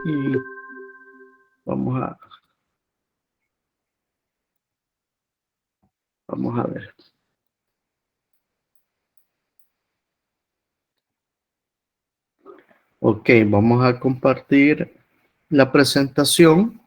Y vamos a ver. Ok, vamos a compartir la presentación.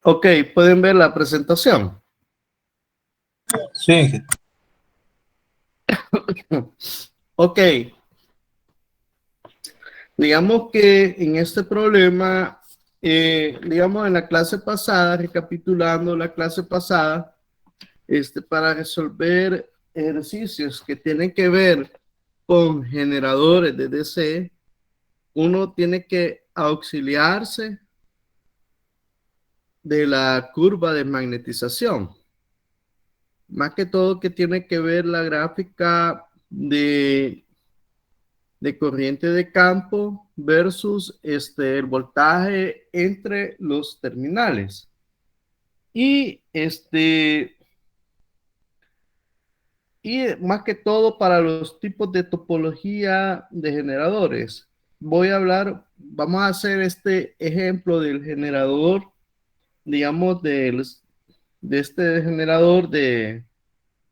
Ok, ¿pueden ver la presentación? Sí. Ok, digamos que en este problema, digamos en la clase pasada, recapitulando la clase pasada, para resolver ejercicios que tienen que ver con generadores de DC, uno tiene que auxiliarse de la curva de magnetización. Más que todo que tiene que ver la gráfica de corriente de campo versus el voltaje entre los terminales. Y y más que todo para los tipos de topología de generadores. Vamos a hacer este ejemplo del generador, digamos, de este generador de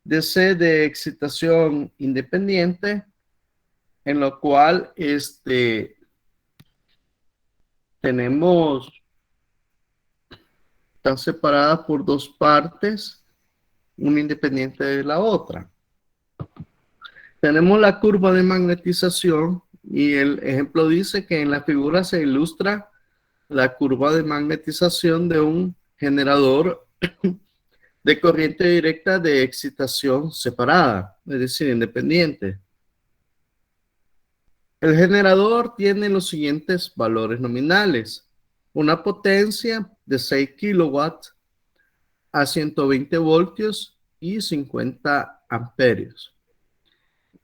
DC de excitación independiente, en lo cual tenemos, están separadas por dos partes, una independiente de la otra. Tenemos la curva de magnetización y el ejemplo dice que en la figura se ilustra la curva de magnetización de un generador de corriente directa de excitación separada, es decir, independiente. El generador tiene los siguientes valores nominales: una potencia de 6 kilowatts a 120 voltios y 50 amperios,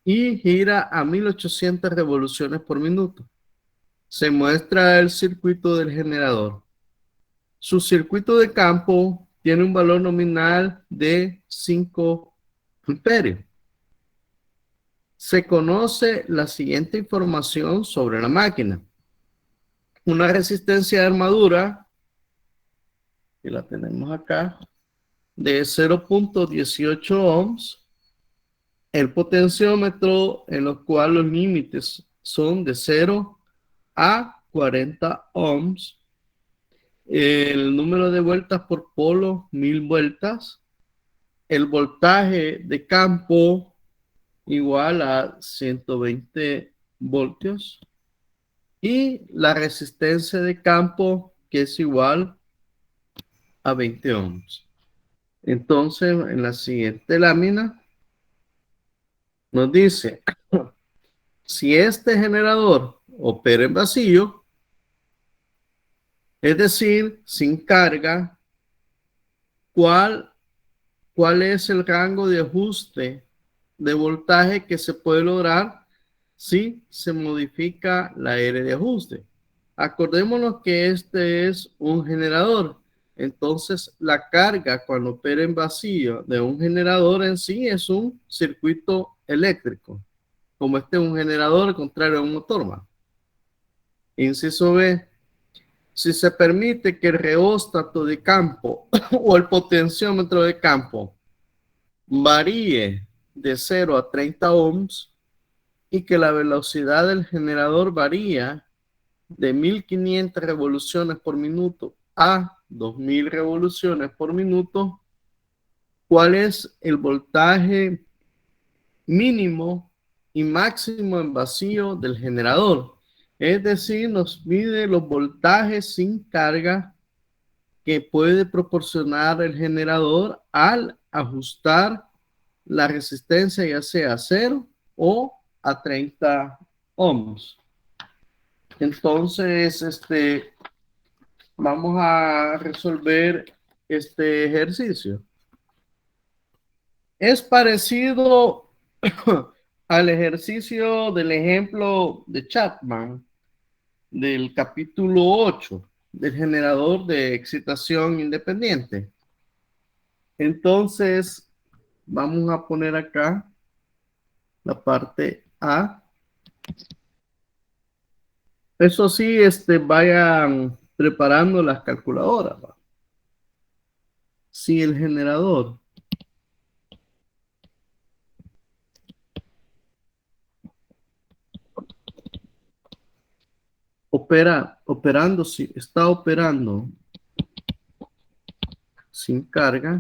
y gira a 1800 revoluciones por minuto. Se muestra el circuito del generador. Su circuito de campo tiene un valor nominal de 5 amperios. Se conoce la siguiente información sobre la máquina: una resistencia de armadura, que la tenemos acá, de 0.18 ohms, el potenciómetro en los cuales los límites son de 0 a 40 ohms, el número de vueltas por polo, 1000 vueltas, el voltaje de campo igual a 120 voltios y la resistencia de campo, que es igual a 20 ohms. Entonces, en la siguiente lámina nos dice, si este generador opera en vacío, es decir, sin carga, ¿cuál es el rango de ajuste de voltaje que se puede lograr si se modifica la R de ajuste? Acordémonos que este es un generador. Entonces, la carga cuando opera en vacío de un generador en sí es un circuito eléctrico. Como este es un generador, al contrario a un motor. Inciso B. Si se permite que el reóstato de campo o el potenciómetro de campo varíe de 0 a 30 ohms y que la velocidad del generador varía de 1500 revoluciones por minuto a 2000 revoluciones por minuto, ¿cuál es el voltaje mínimo y máximo en vacío del generador? Es decir, nos mide los voltajes sin carga que puede proporcionar el generador al ajustar la resistencia, ya sea a 0 o a 30 ohms. Entonces, vamos a resolver este ejercicio. Es parecido al ejercicio del ejemplo de Chapman del capítulo 8 del generador de excitación independiente. Entonces, vamos a poner acá la parte A. Eso sí, vayan preparando las calculadoras. ¿Va? Si el generador está operando sin carga,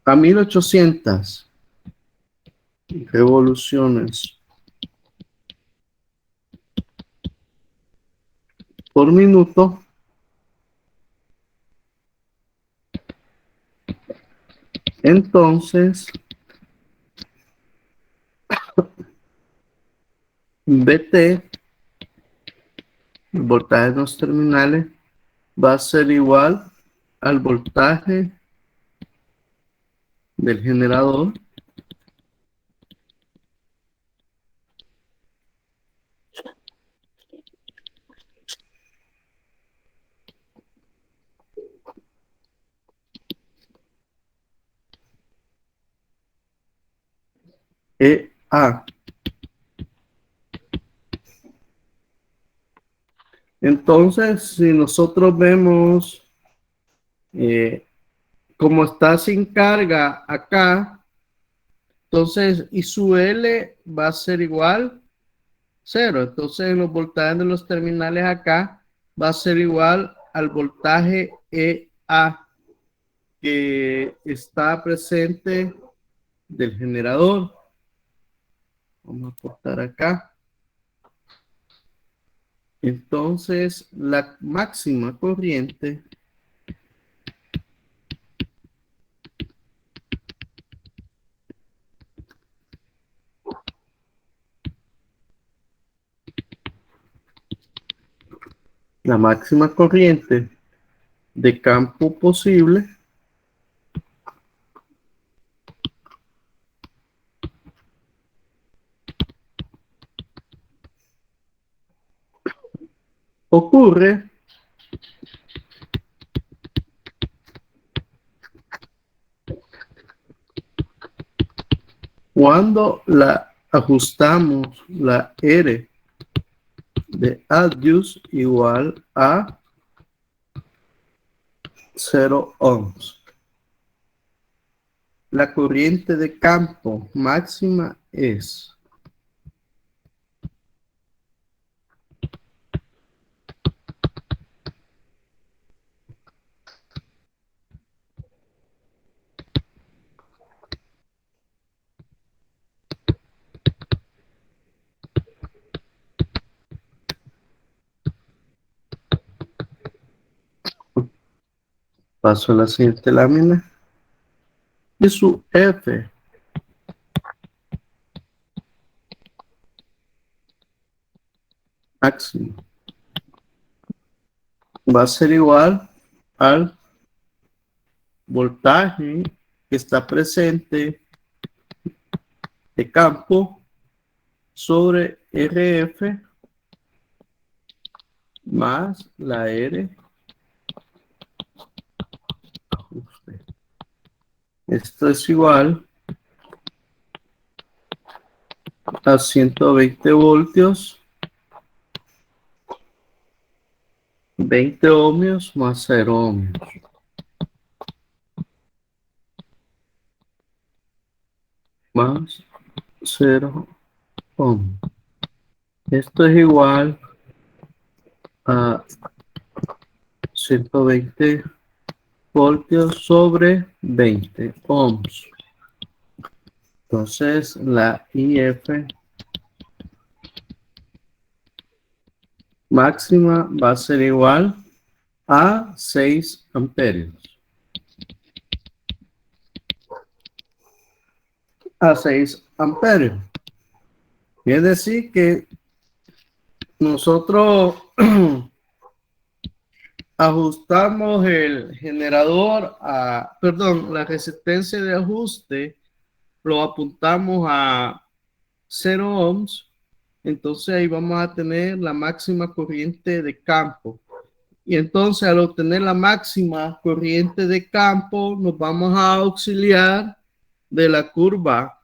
a 1800 revoluciones por minuto, entonces VT, el voltaje de los terminales, va a ser igual al voltaje del generador EA. Entonces, si nosotros vemos como está sin carga acá, entonces y su L va a ser igual 0. Entonces, los voltajes de los terminales acá va a ser igual al voltaje EA que está presente del generador. Vamos a cortar acá. Entonces, la máxima corriente de campo posible ocurre cuando la ajustamos la R de Adius igual a 0 ohms. La corriente de campo máxima es paso a la siguiente lámina y su F máximo va a ser igual al voltaje que está presente de campo sobre RF más la R. Esto es igual a 120 voltios, 20 ohmios más 0 ohmios. Más 0 ohmios. Esto es igual a 120 voltios sobre 20 ohms. Entonces la IF máxima va a ser igual a 6 amperios. A 6 amperios. Es decir que nosotros ajustamos el generador a, perdón, la resistencia de ajuste, lo apuntamos a 0 ohms, entonces ahí vamos a tener la máxima corriente de campo. Y entonces al obtener la máxima corriente de campo, nos vamos a auxiliar de la curva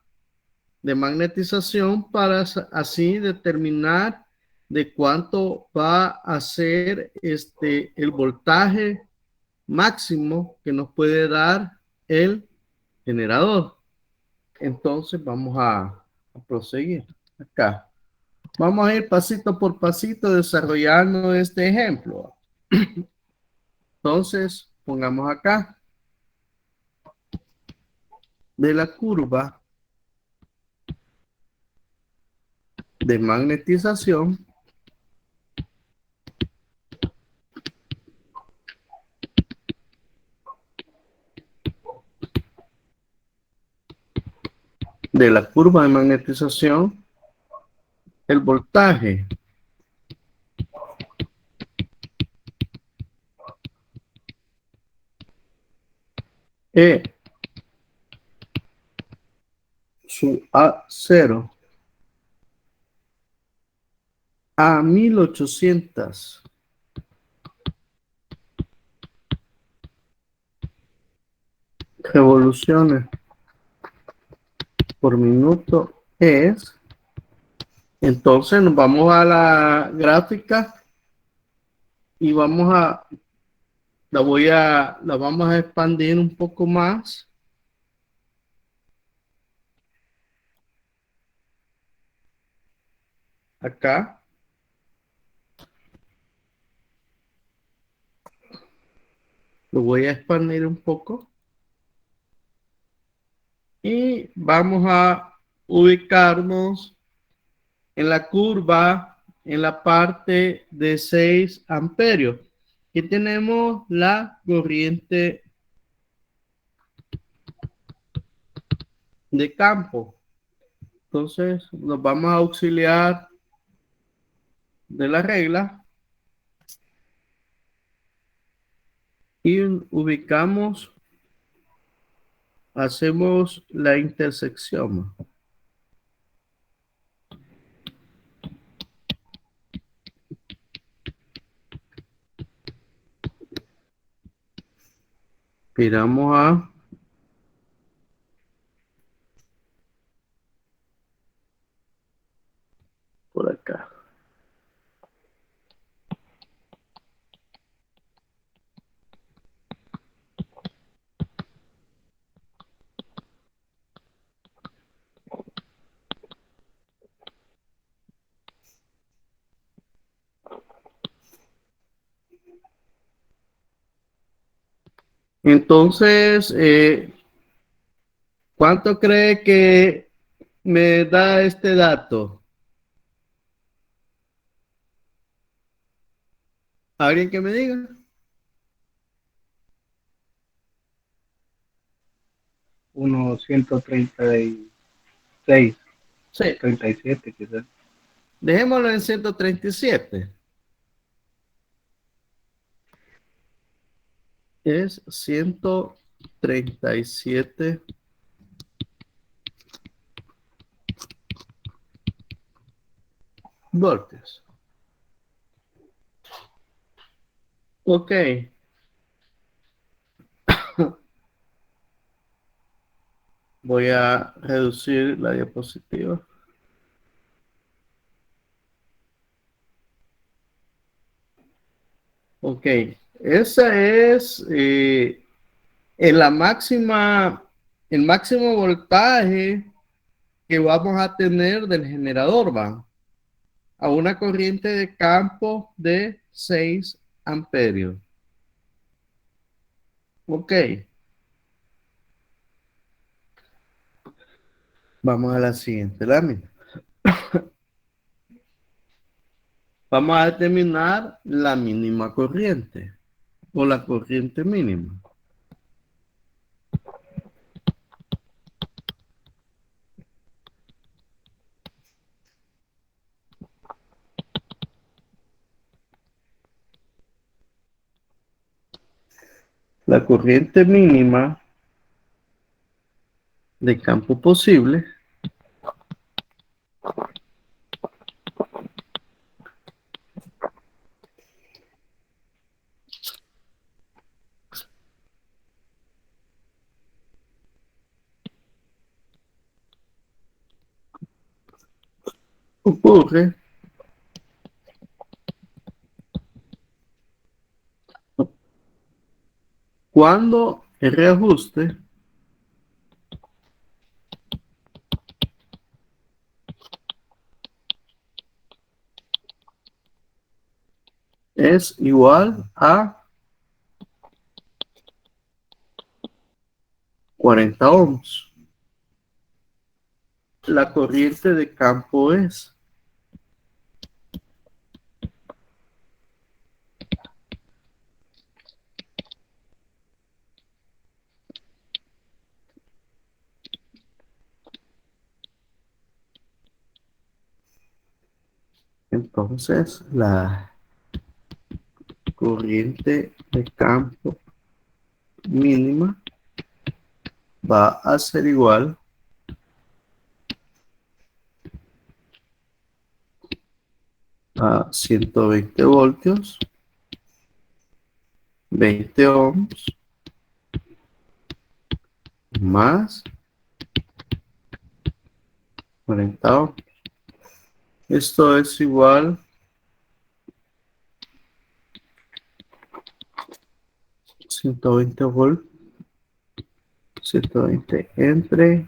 de magnetización para así determinar de cuánto va a ser el voltaje máximo que nos puede dar el generador. Entonces vamos a proseguir acá. Vamos a ir pasito por pasito desarrollando este ejemplo. Entonces, pongamos acá de la curva de magnetización de la curva de magnetización, el voltaje E su A0 a 1800 revoluciones por minuto es. Entonces nos vamos a la gráfica y la vamos a expandir un poco más. Acá lo voy a expandir un poco y vamos a ubicarnos en la curva en la parte de 6 amperios. Aquí tenemos la corriente de campo. Entonces nos vamos a auxiliar de la regla y ubicamos, hacemos la intersección. Miramos a por acá. Entonces, ¿cuánto cree que me da este dato? ¿Alguien que me diga? Unos 136, Sí, 37 quizás. dejémoslo en 137. Es 137 voltios. Ok, voy a reducir la diapositiva. Ok, esa es en la máxima, el máximo voltaje que vamos a tener del generador, va a una corriente de campo de 6 amperios. Ok, vamos a la siguiente lámina. Vamos a determinar la mínima corriente o la corriente mínima. la corriente mínima de campo posible ocurre cuando el reajuste es igual a 40 ohms. La corriente de campo es entonces la corriente de campo mínima va a ser igual a 120 voltios, 20 ohms, más 40 ohms. Esto es igual a 120 volts, 120 entre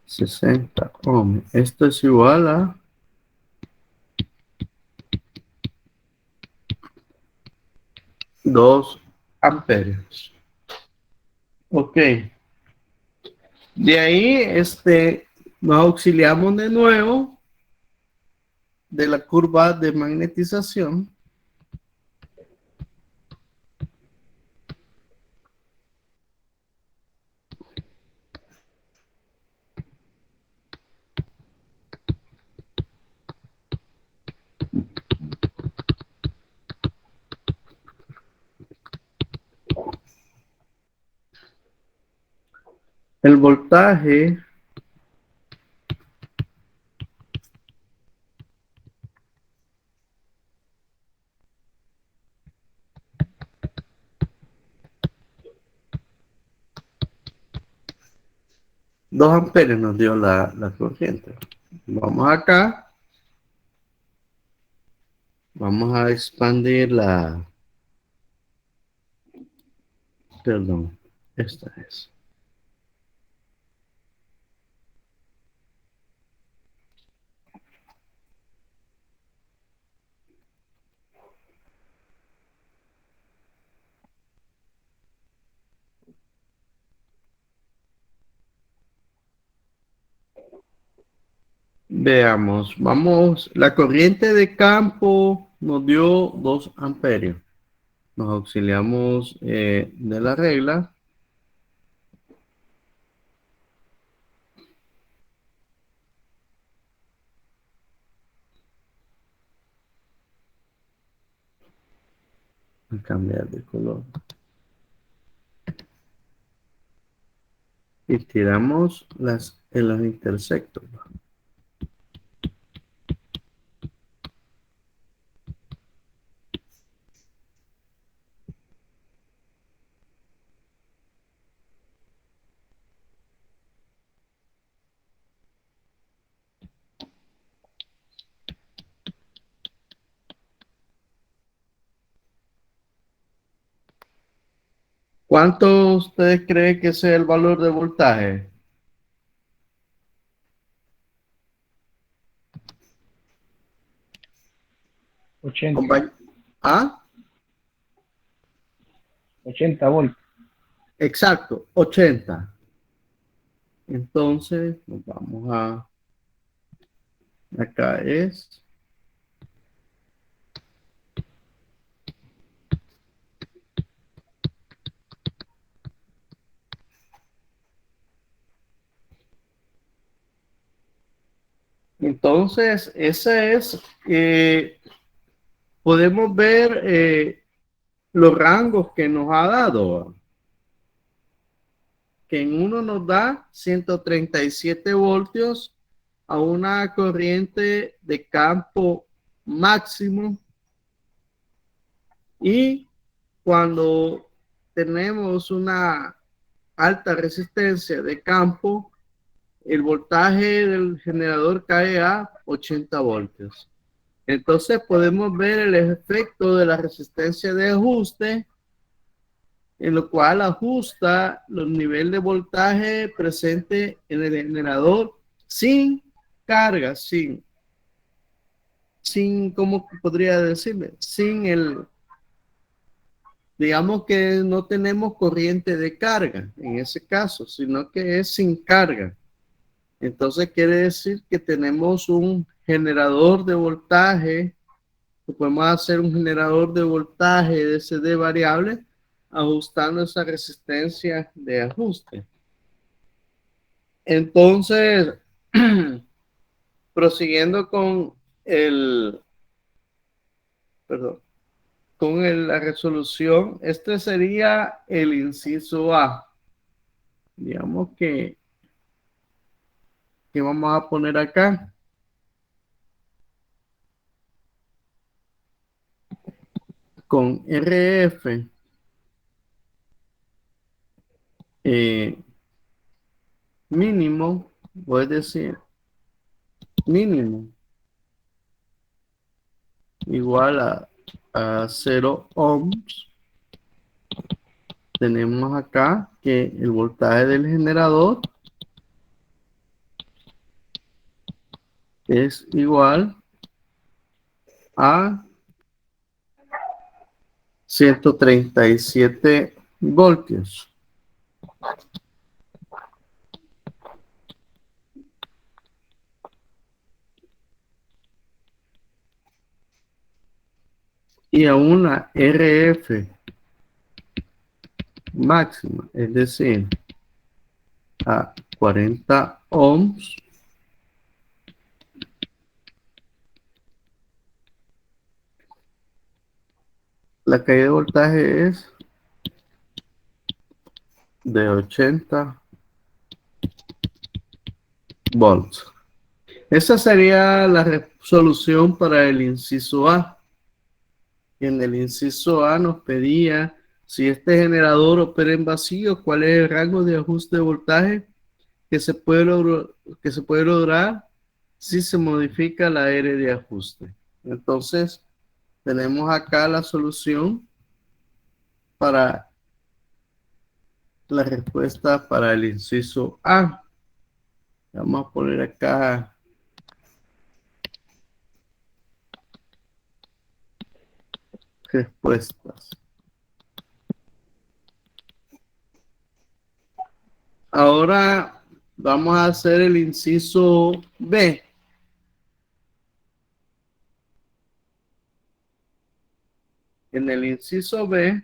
60 ohms. Esto es igual a 2 amperios. Ok. De ahí, nos auxiliamos de nuevo de la curva de magnetización. El voltaje Dos amperios nos dio la corriente. Vamos acá. Vamos a expandir perdón, esta es. Veamos, vamos, la corriente de campo nos dio 2 amperios. Nos auxiliamos de la regla. Voy a cambiar de color. Y tiramos en los intersectos. ¿Cuánto ustedes creen que sea el valor de voltaje? 80, ¿Ah? 80 volts. Exacto, 80. Entonces, nos vamos acá es. Entonces, ese es, podemos ver los rangos que nos ha dado, que en uno nos da 137 voltios a una corriente de campo máximo, y cuando tenemos una alta resistencia de campo, el voltaje del generador cae a 80 voltios. Entonces podemos ver el efecto de la resistencia de ajuste, en lo cual ajusta los niveles de voltaje presente en el generador sin carga, ¿cómo podría decirle? Digamos que no tenemos corriente de carga en ese caso, sino que es sin carga. Entonces quiere decir que tenemos un generador de voltaje, que podemos hacer un generador de voltaje de CD variable ajustando esa resistencia de ajuste. Entonces, prosiguiendo con la resolución, este sería el inciso A. Digamos que vamos a poner acá. Con RF mínimo, voy a decir mínimo igual a 0 ohms. Tenemos acá que el voltaje del generador es igual a 137 voltios. Y a una RF máxima, es decir, a 40 ohms, la caída de voltaje es de 80 volts. Esa sería la resolución para el inciso A. Y en el inciso A nos pedía si este generador opera en vacío, cuál es el rango de ajuste de voltaje que se puede lograr si se modifica la R de ajuste. Entonces, tenemos acá la solución para la respuesta para el inciso A. Vamos a poner acá respuestas. Ahora vamos a hacer el inciso B. En el inciso B,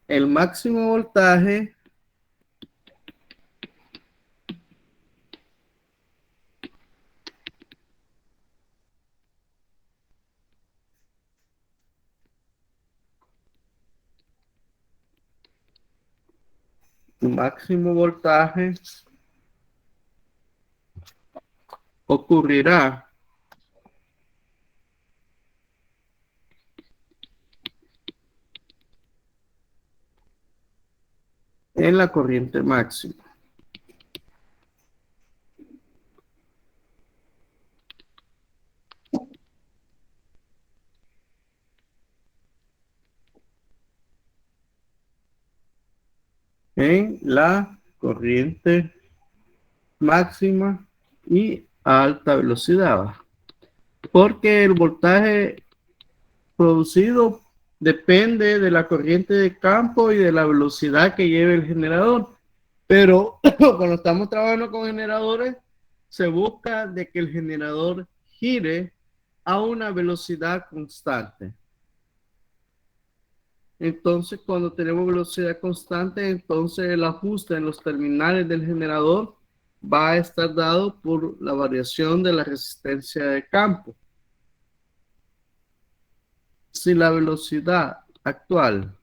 el máximo voltaje ocurrirá en la corriente máxima. En la corriente máxima y a alta velocidad, porque el voltaje producido depende de la corriente de campo y de la velocidad que lleve el generador. Pero cuando estamos trabajando con generadores, se busca de que el generador gire a una velocidad constante. Entonces, cuando tenemos velocidad constante, entonces el ajuste en los terminales del generador va a estar dado por la variación de la resistencia de campo. si la velocidad actual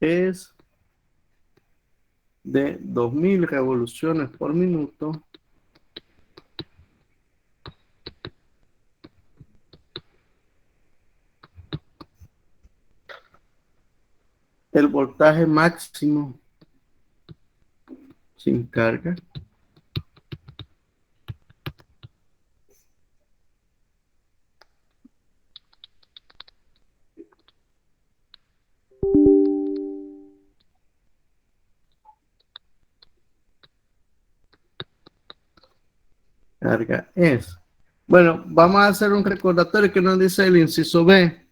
es de 2000 revoluciones por minuto, el voltaje máximo sin carga es. Bueno, vamos a hacer un recordatorio que nos dice el inciso B.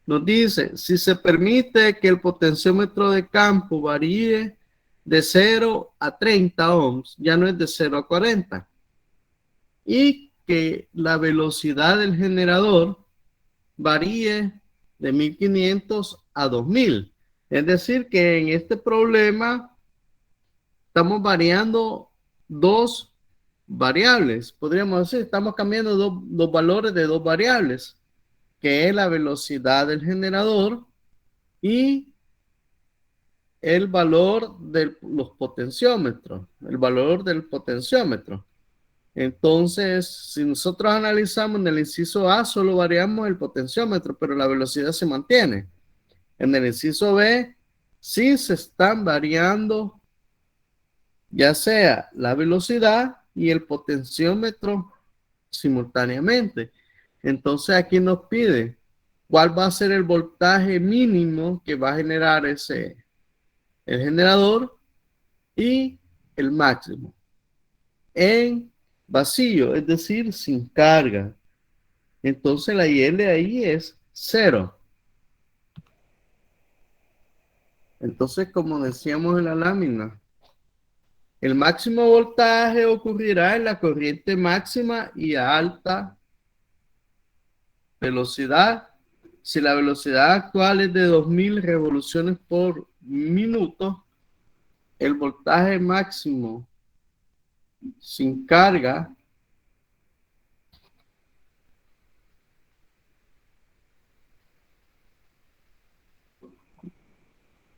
Nos dice, si se permite que el potenciómetro de campo varíe de 0 a 30 ohms, ya no es de 0 a 40. Y que la velocidad del generador varíe de 1500 a 2000. Es decir, que en este problema estamos variando dos variables. Podríamos decir, estamos cambiando dos valores de dos variables, que es la velocidad del generador y el valor de los potenciómetros, el valor del potenciómetro. Entonces, si nosotros analizamos en el inciso A, solo variamos el potenciómetro, pero la velocidad se mantiene. En el inciso B, sí se están variando ya sea la velocidad y el potenciómetro simultáneamente. Entonces aquí nos pide cuál va a ser el voltaje mínimo que va a generar el generador y el máximo en vacío, es decir, sin carga. Entonces la IL ahí es 0. Entonces, como decíamos en la lámina, el máximo voltaje ocurrirá en la corriente máxima y a alta velocidad. Si la velocidad actual es de 2000 revoluciones por minuto, el voltaje máximo sin carga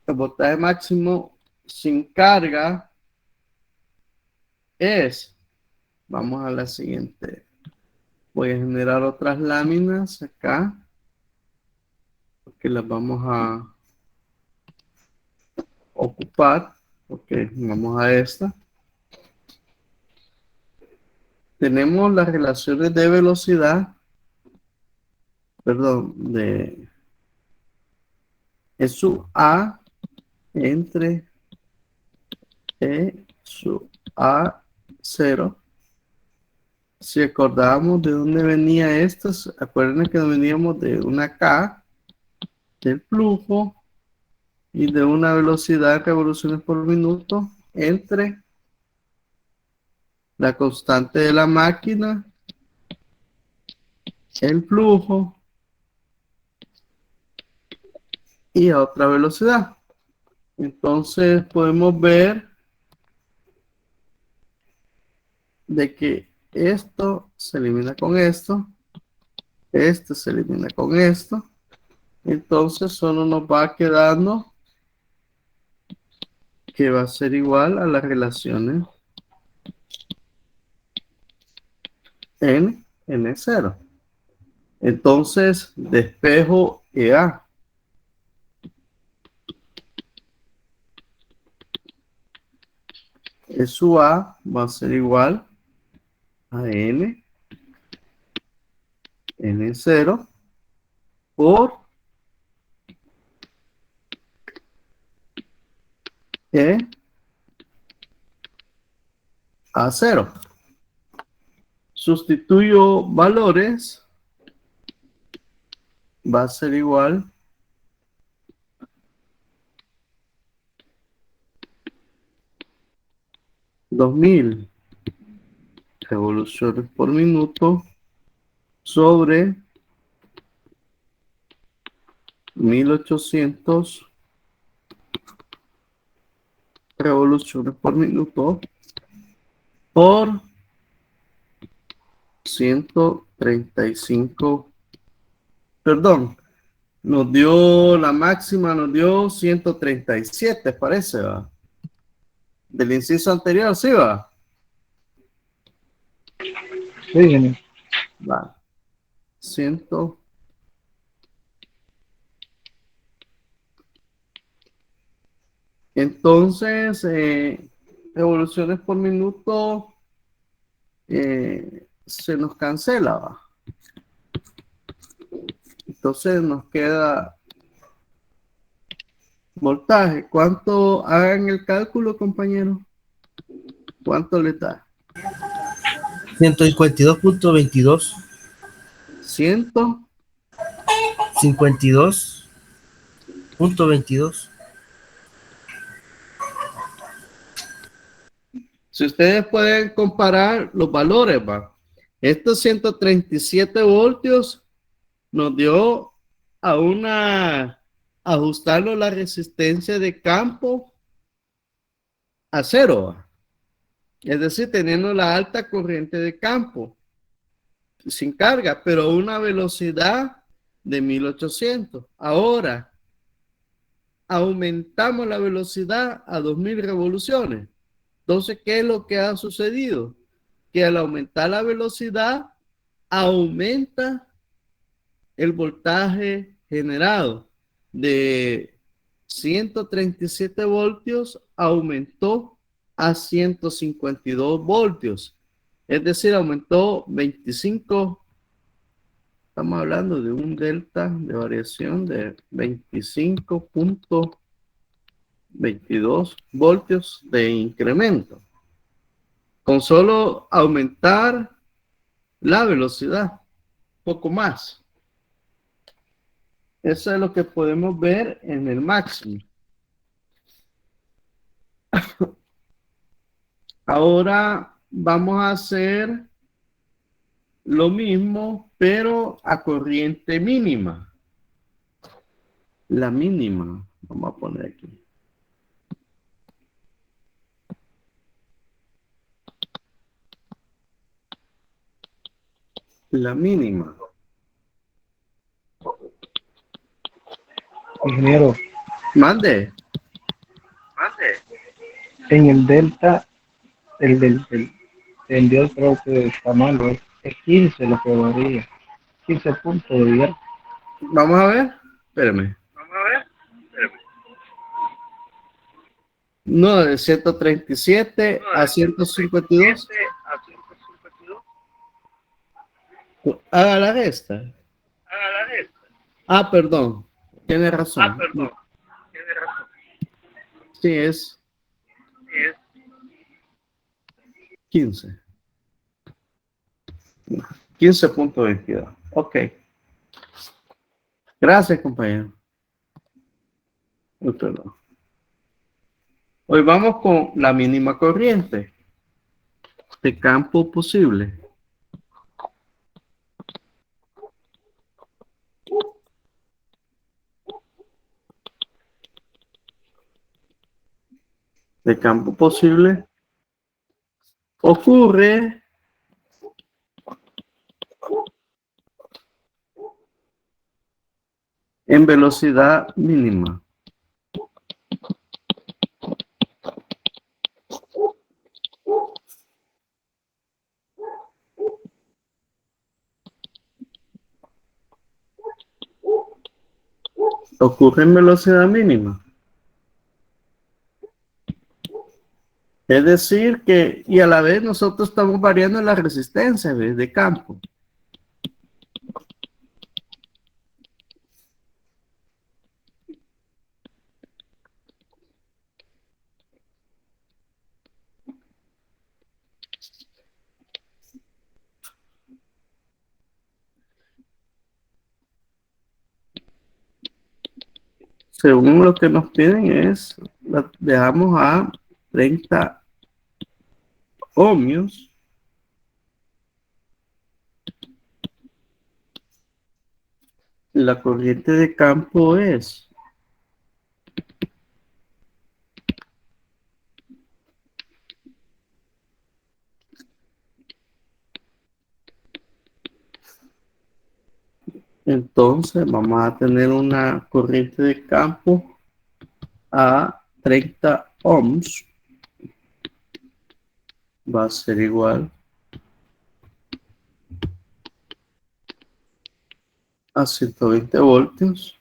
el voltaje máximo sin carga es, vamos a la siguiente, voy a generar otras láminas acá, porque las vamos a ocupar. Ok, vamos a esta. Tenemos las relaciones de velocidad, perdón, de E sub A entre E sub A0. Si acordamos de dónde venía estas, acuérdense que veníamos de una K del flujo y de una velocidad de revoluciones por minuto entre la constante de la máquina, el flujo y a otra velocidad. Entonces podemos ver de que esto se elimina con esto, este se elimina con esto, entonces solo nos va quedando que va a ser igual a las relaciones N0. Entonces despejo EA. E sub A va a ser igual a N0 por E a 0. Sustituyo valores, va a ser igual a 2000 revoluciones por minuto sobre 1800 revoluciones por minuto por 135, perdón, nos dio la máxima, nos dio 137, parece, ¿va? Del inciso anterior, ¿sí va? Sí, señor. Va. 100. Entonces, revoluciones por minuto se nos cancela, ¿va? Entonces nos queda voltaje. ¿Cuánto? Hagan el cálculo, compañero. ¿Cuánto le da? 152.22. 100. 52.22. Si ustedes pueden comparar los valores, va. Estos 137 voltios nos dio a ajustarlo la resistencia de campo a cero, ¿va? Es decir, teniendo la alta corriente de campo sin carga, pero a una velocidad de 1800. Ahora aumentamos la velocidad a 2000 revoluciones. Entonces, ¿qué es lo que ha sucedido? Que al aumentar la velocidad, aumenta el voltaje generado de 137 voltios, aumentó a 152 voltios. Es decir, aumentó 25. Estamos hablando de un delta de variación de 25.22 voltios de incremento. Con solo aumentar la velocidad, poco más. Eso es lo que podemos ver en el máximo. Ahora vamos a hacer lo mismo, pero a corriente mínima. La mínima, vamos a poner aquí. La mínima. Ingeniero, Mande. en el delta, el Dios creo que está malo, es 15 lo que varía. 15 puntos de día. Vamos a ver. Espérame. No, de 137 a 152. Haga la resta. Ah, perdón. Tiene razón. Sí, es 15. 15.22. Ok. Gracias, compañero. Perdón. Hoy vamos con la mínima corriente de campo posible. De campo posible ocurre en velocidad mínima. Ocurre en velocidad mínima. Es decir que, y a la vez nosotros estamos variando la resistencia de campo. Según lo que nos piden es, la dejamos a 30 ohmios. La corriente de campo es entonces vamos a tener una corriente de campo a 30 ohms va a ser igual a 120 voltios,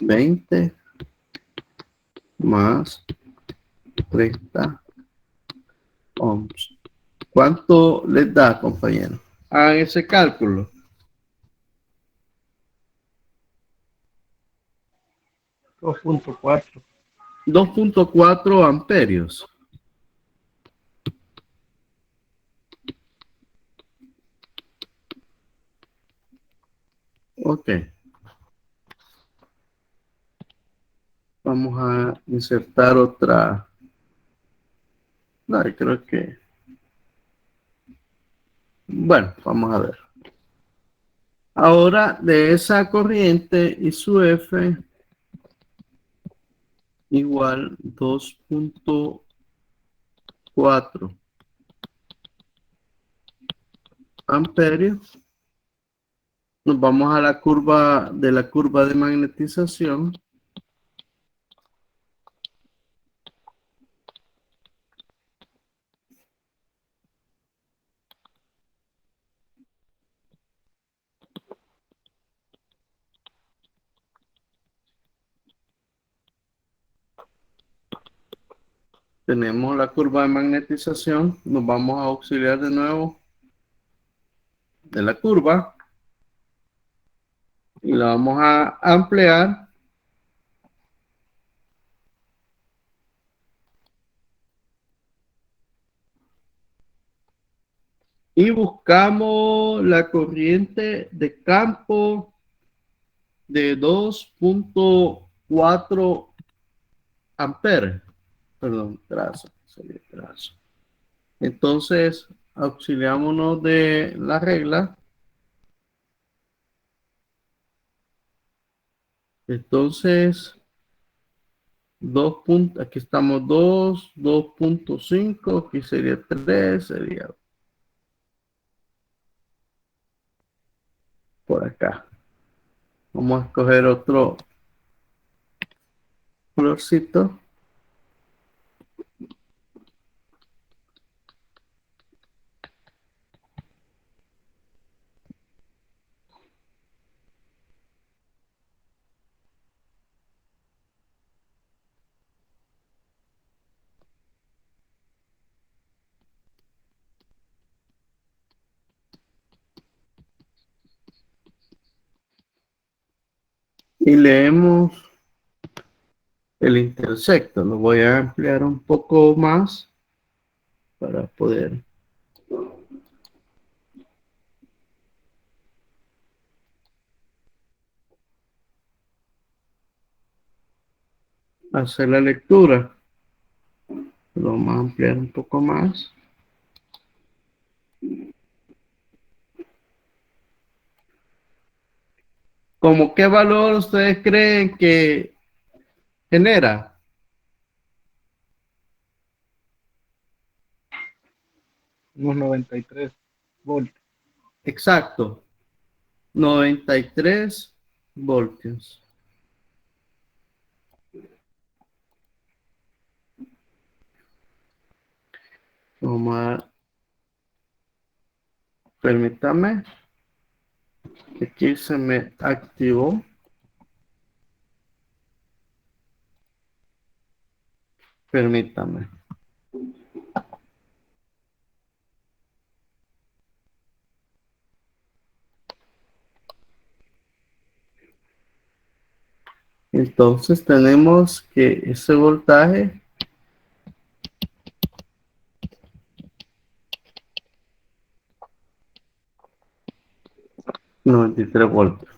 20 más 30 ohms. ¿Cuánto les da, compañero? Hagan ese cálculo. 2.4. 2.4 amperios. Ok. Vamos a insertar otra. No, creo que. Bueno, vamos a ver. Ahora, de esa corriente y su F igual 2.4 amperios. Nos vamos a la curva de magnetización. Tenemos la curva de magnetización. Nos vamos a auxiliar de nuevo de la curva y la vamos a ampliar. Y buscamos la corriente de campo de 2.4 amperes. Perdón, trazo. Entonces, auxiliámonos de la regla. Entonces, aquí estamos 2.5, aquí sería 3, sería por acá. Vamos a escoger otro colorcito. Y leemos el intersecto. Lo voy a ampliar un poco más para poder hacer la lectura. Lo vamos a ampliar un poco más. ¿Cómo qué valor ustedes creen que genera? Unos 93 voltios. Exacto, 93 voltios. Vamos a, permítame, que aquí se me activó. Permítame. Entonces tenemos que ese voltaje 93 voltios.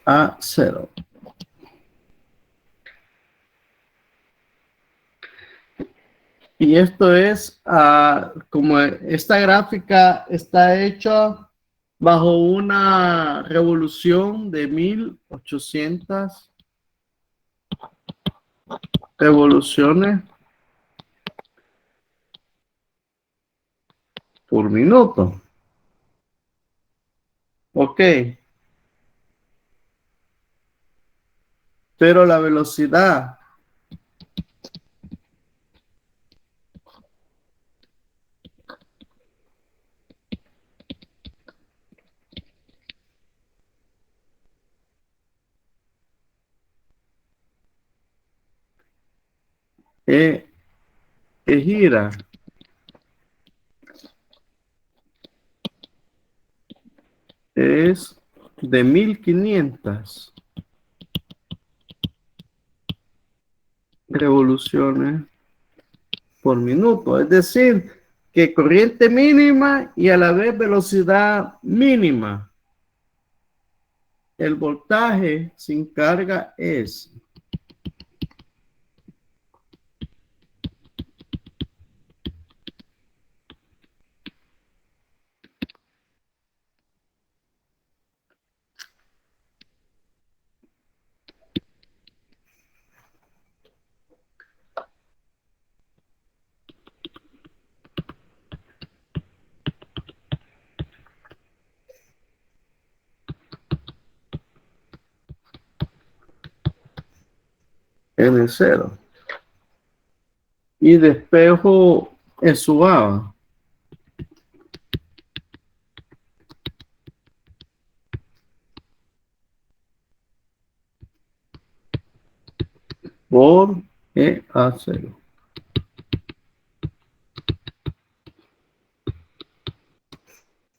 A 0. Y esto es como esta gráfica está hecha bajo una revolución de 1800 revoluciones por minuto. Ok. Pero la velocidad que, que gira es de 1500 revoluciones por minuto. Es decir, que corriente mínima y a la vez velocidad mínima. El voltaje sin carga es N0. Y despejo en su baba por EA0.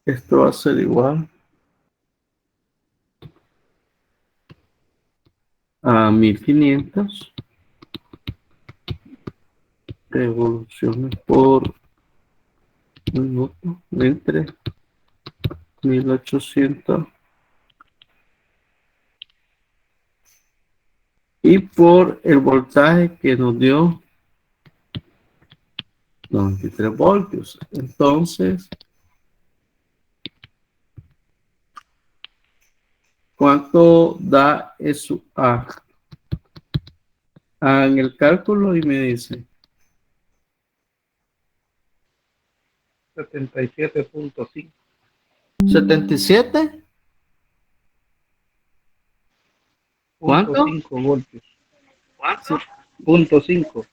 Esto va a ser igual a 1500 revoluciones por minuto entre 1800 y por el voltaje que nos dio 93 voltios. Entonces, ¿cuánto da eso? En el cálculo y me dice 77.5. 77. ¿Cuánto? 5 voltios. Sí, Punto 5.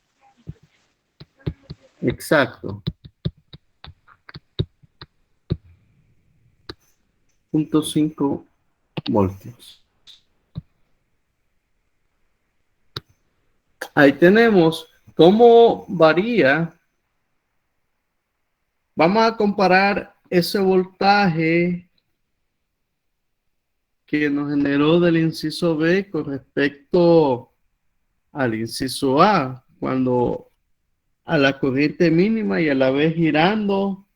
exacto. 0.5 voltios. Ahí tenemos cómo varía. Vamos a comparar ese voltaje que nos generó del inciso B con respecto al inciso A, cuando a la corriente mínima y a la vez girando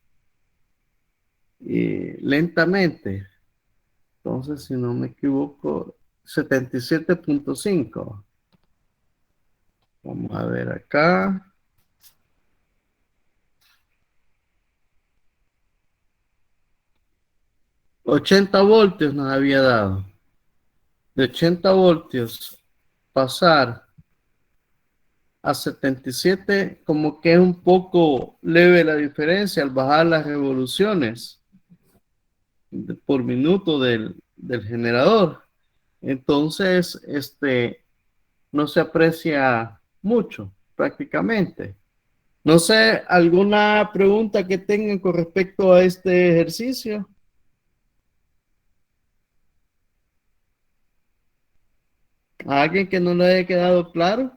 lentamente. Entonces, si no me equivoco, 77.5. Vamos a ver acá. 80 voltios nos había dado. De 80 voltios pasar a 77, como que es un poco leve la diferencia al bajar las revoluciones por minuto del generador. Entonces, no se aprecia mucho, prácticamente. No sé, ¿alguna pregunta que tengan con respecto a este ejercicio? ¿A alguien que no le haya quedado claro?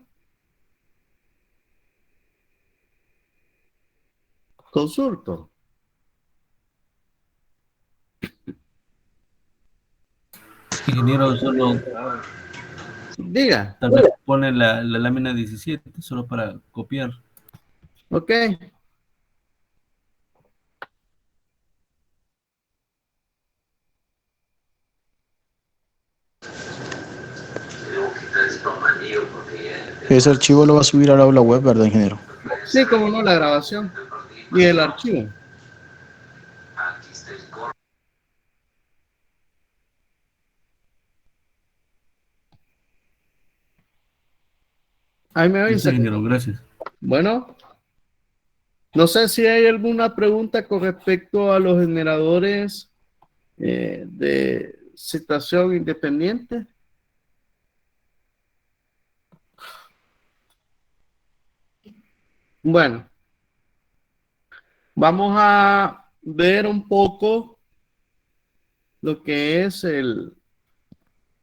Consulto. Ingeniero, solo Diga. tal vez pone la lámina 17 solo para copiar. Ok. Ese archivo lo va a subir al aula web, ¿verdad, ingeniero? Sí, como no, la grabación y el archivo. Ahí me Listo, avisa. ingeniero, gracias. Bueno, no sé si hay alguna pregunta con respecto a los generadores de situación independiente. Bueno, vamos a ver un poco lo que es el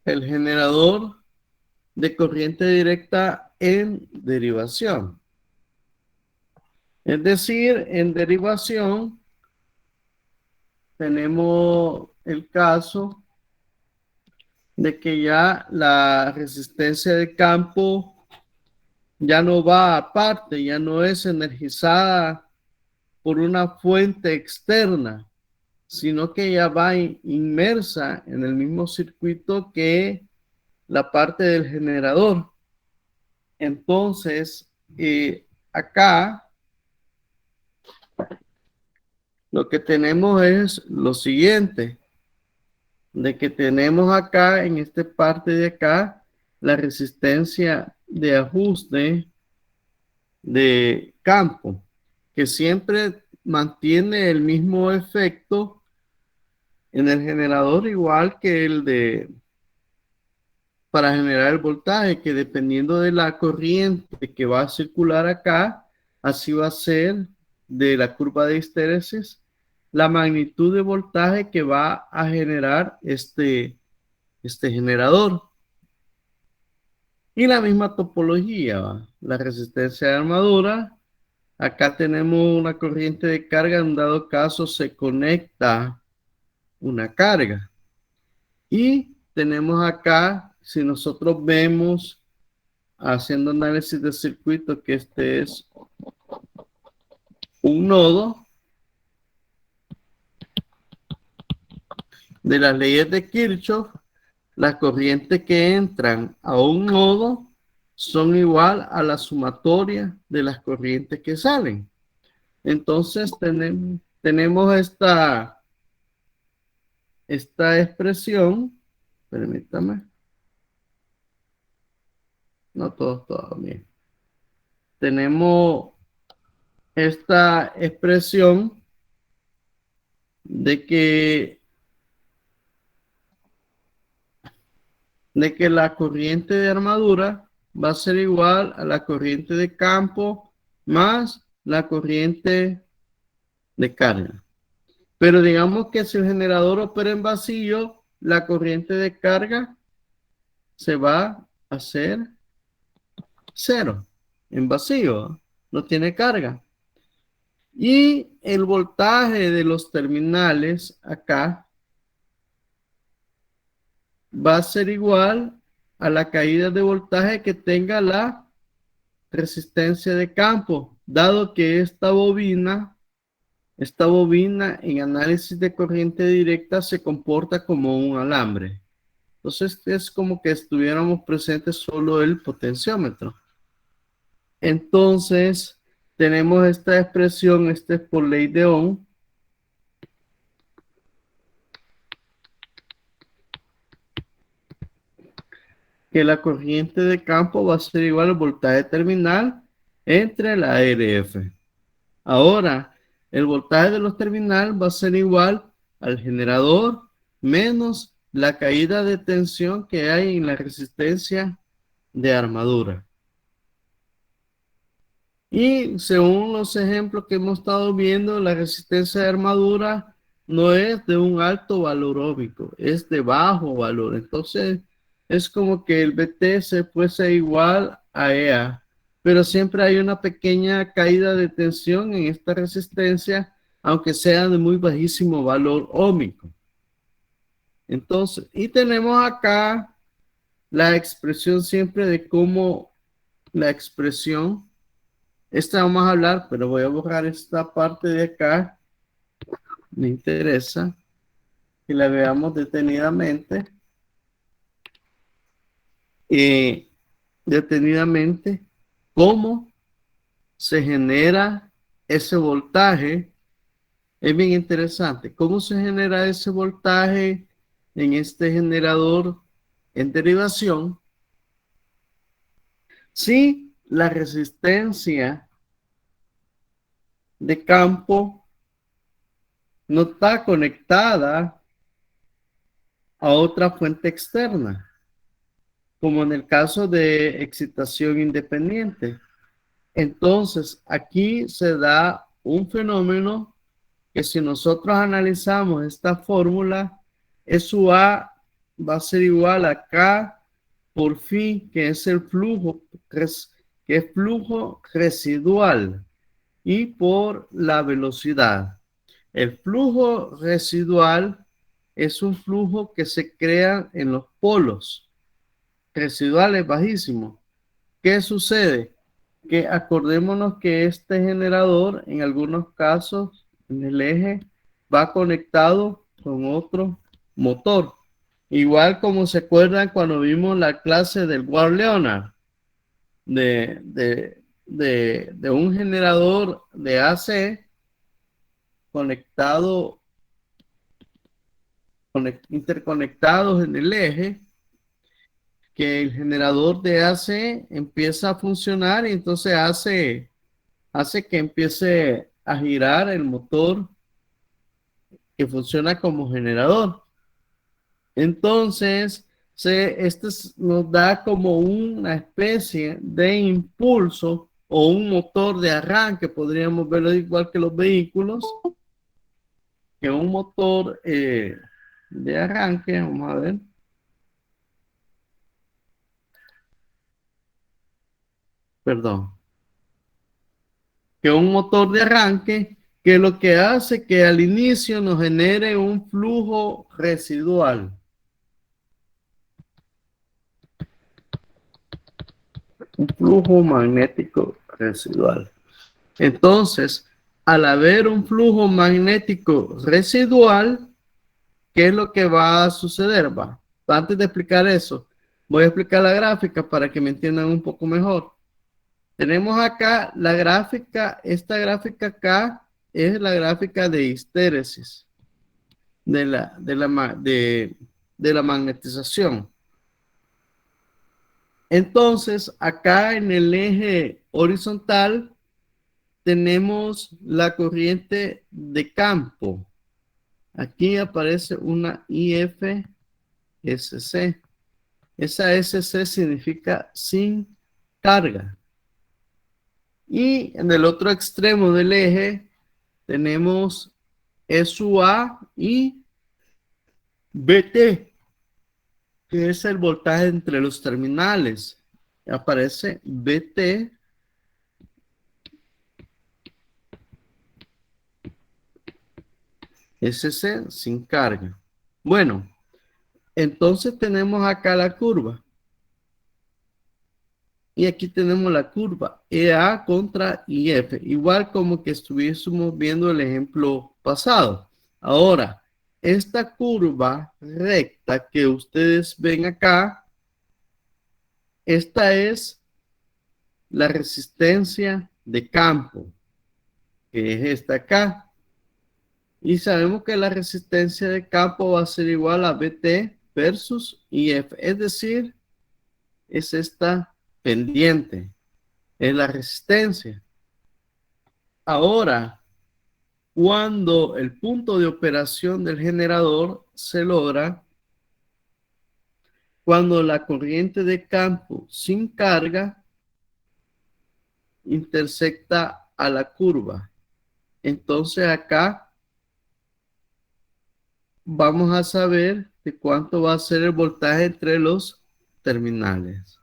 generador de corriente directa en derivación. Es decir, en derivación tenemos el caso de que ya la resistencia de campo ya no va aparte, ya no es energizada por una fuente externa, sino que ya va inmersa en el mismo circuito que la parte del generador. Entonces, acá lo que tenemos es lo siguiente, de que tenemos acá, en esta parte de acá, la resistencia de ajuste de campo, que siempre mantiene el mismo efecto en el generador, igual que el de para generar el voltaje, que dependiendo de la corriente que va a circular acá, así va a ser de la curva de histéresis, la magnitud de voltaje que va a generar este generador. Y la misma topología, ¿va? La resistencia de armadura. Acá tenemos una corriente de carga, en dado caso se conecta una carga. Y tenemos acá, si nosotros vemos, haciendo análisis de circuito, que este es un nodo de las leyes de Kirchhoff, las corrientes que entran a un nodo son igual a la sumatoria de las corrientes que salen. Entonces tenemos esta expresión, permítame, no todo bien. Tenemos esta expresión de que la corriente de armadura va a ser igual a la corriente de campo más la corriente de carga. Pero digamos que si el generador opera en vacío, la corriente de carga se va a hacer cero, en vacío, no tiene carga. Y el voltaje de los terminales acá va a ser igual a la caída de voltaje que tenga la resistencia de campo, dado que esta bobina en análisis de corriente directa se comporta como un alambre. Entonces es como que estuviéramos presentes solo el potenciómetro. Entonces tenemos esta expresión, este es por ley de Ohm, que la corriente de campo va a ser igual al voltaje terminal entre la RF. Ahora, el voltaje de los terminales va a ser igual al generador menos la caída de tensión que hay en la resistencia de armadura. Y según los ejemplos que hemos estado viendo, la resistencia de armadura no es de un alto valor óhmico, es de bajo valor. Entonces, es como que el BTS fuese igual a EA, pero siempre hay una pequeña caída de tensión en esta resistencia, aunque sea de muy bajísimo valor óhmico. Entonces, y tenemos acá la expresión siempre de cómo la expresión, esta vamos a hablar, pero voy a borrar esta parte de acá, me interesa que la veamos detenidamente. Detenidamente cómo se genera ese voltaje. Es bien interesante. ¿Cómo se genera ese voltaje en este generador en derivación? Si la resistencia de campo no está conectada a otra fuente externa, como en el caso de excitación independiente. Entonces, aquí se da un fenómeno que si nosotros analizamos esta fórmula, SU A va a ser igual a K por phi, que es el flujo, que es flujo residual, y por la velocidad. El flujo residual es un flujo que se crea en los polos. Residual es bajísimo. ¿Qué sucede? Que acordémonos que este generador, en algunos casos, en el eje, va conectado con otro motor. Igual como se acuerdan cuando vimos la clase del Ward Leonard, de un generador de AC conectado, interconectados en el eje, que el generador de AC empieza a funcionar y entonces hace que empiece a girar el motor que funciona como generador. Entonces, nos da como una especie de impulso o un motor de arranque, podríamos verlo igual que los vehículos, que un motor de arranque, vamos a ver. Perdón. Que un motor de arranque que lo que hace que al inicio nos genere un flujo residual. Un flujo magnético residual. Entonces, al haber un flujo magnético residual, ¿qué es lo que va a suceder? Antes de explicar eso, voy a explicar la gráfica para que me entiendan un poco mejor. Tenemos acá la gráfica, esta gráfica acá es la gráfica de histéresis de la magnetización. Entonces, acá en el eje horizontal tenemos la corriente de campo. Aquí aparece una IFSC. Esa SC significa sin carga. Y en el otro extremo del eje tenemos SUA y BT, que es el voltaje entre los terminales. Aparece BT SC sin carga. Bueno, entonces tenemos acá la curva. Y aquí tenemos la curva EA contra IF, igual como que estuviésemos viendo el ejemplo pasado. Ahora, esta curva recta que ustedes ven acá, esta es la resistencia de campo, que es esta acá. Y sabemos que la resistencia de campo va a ser igual a BT versus IF, es decir, es esta pendiente, es la resistencia. Ahora, cuando el punto de operación del generador se logra, cuando la corriente de campo sin carga intersecta a la curva. Entonces acá vamos a saber de cuánto va a ser el voltaje entre los terminales.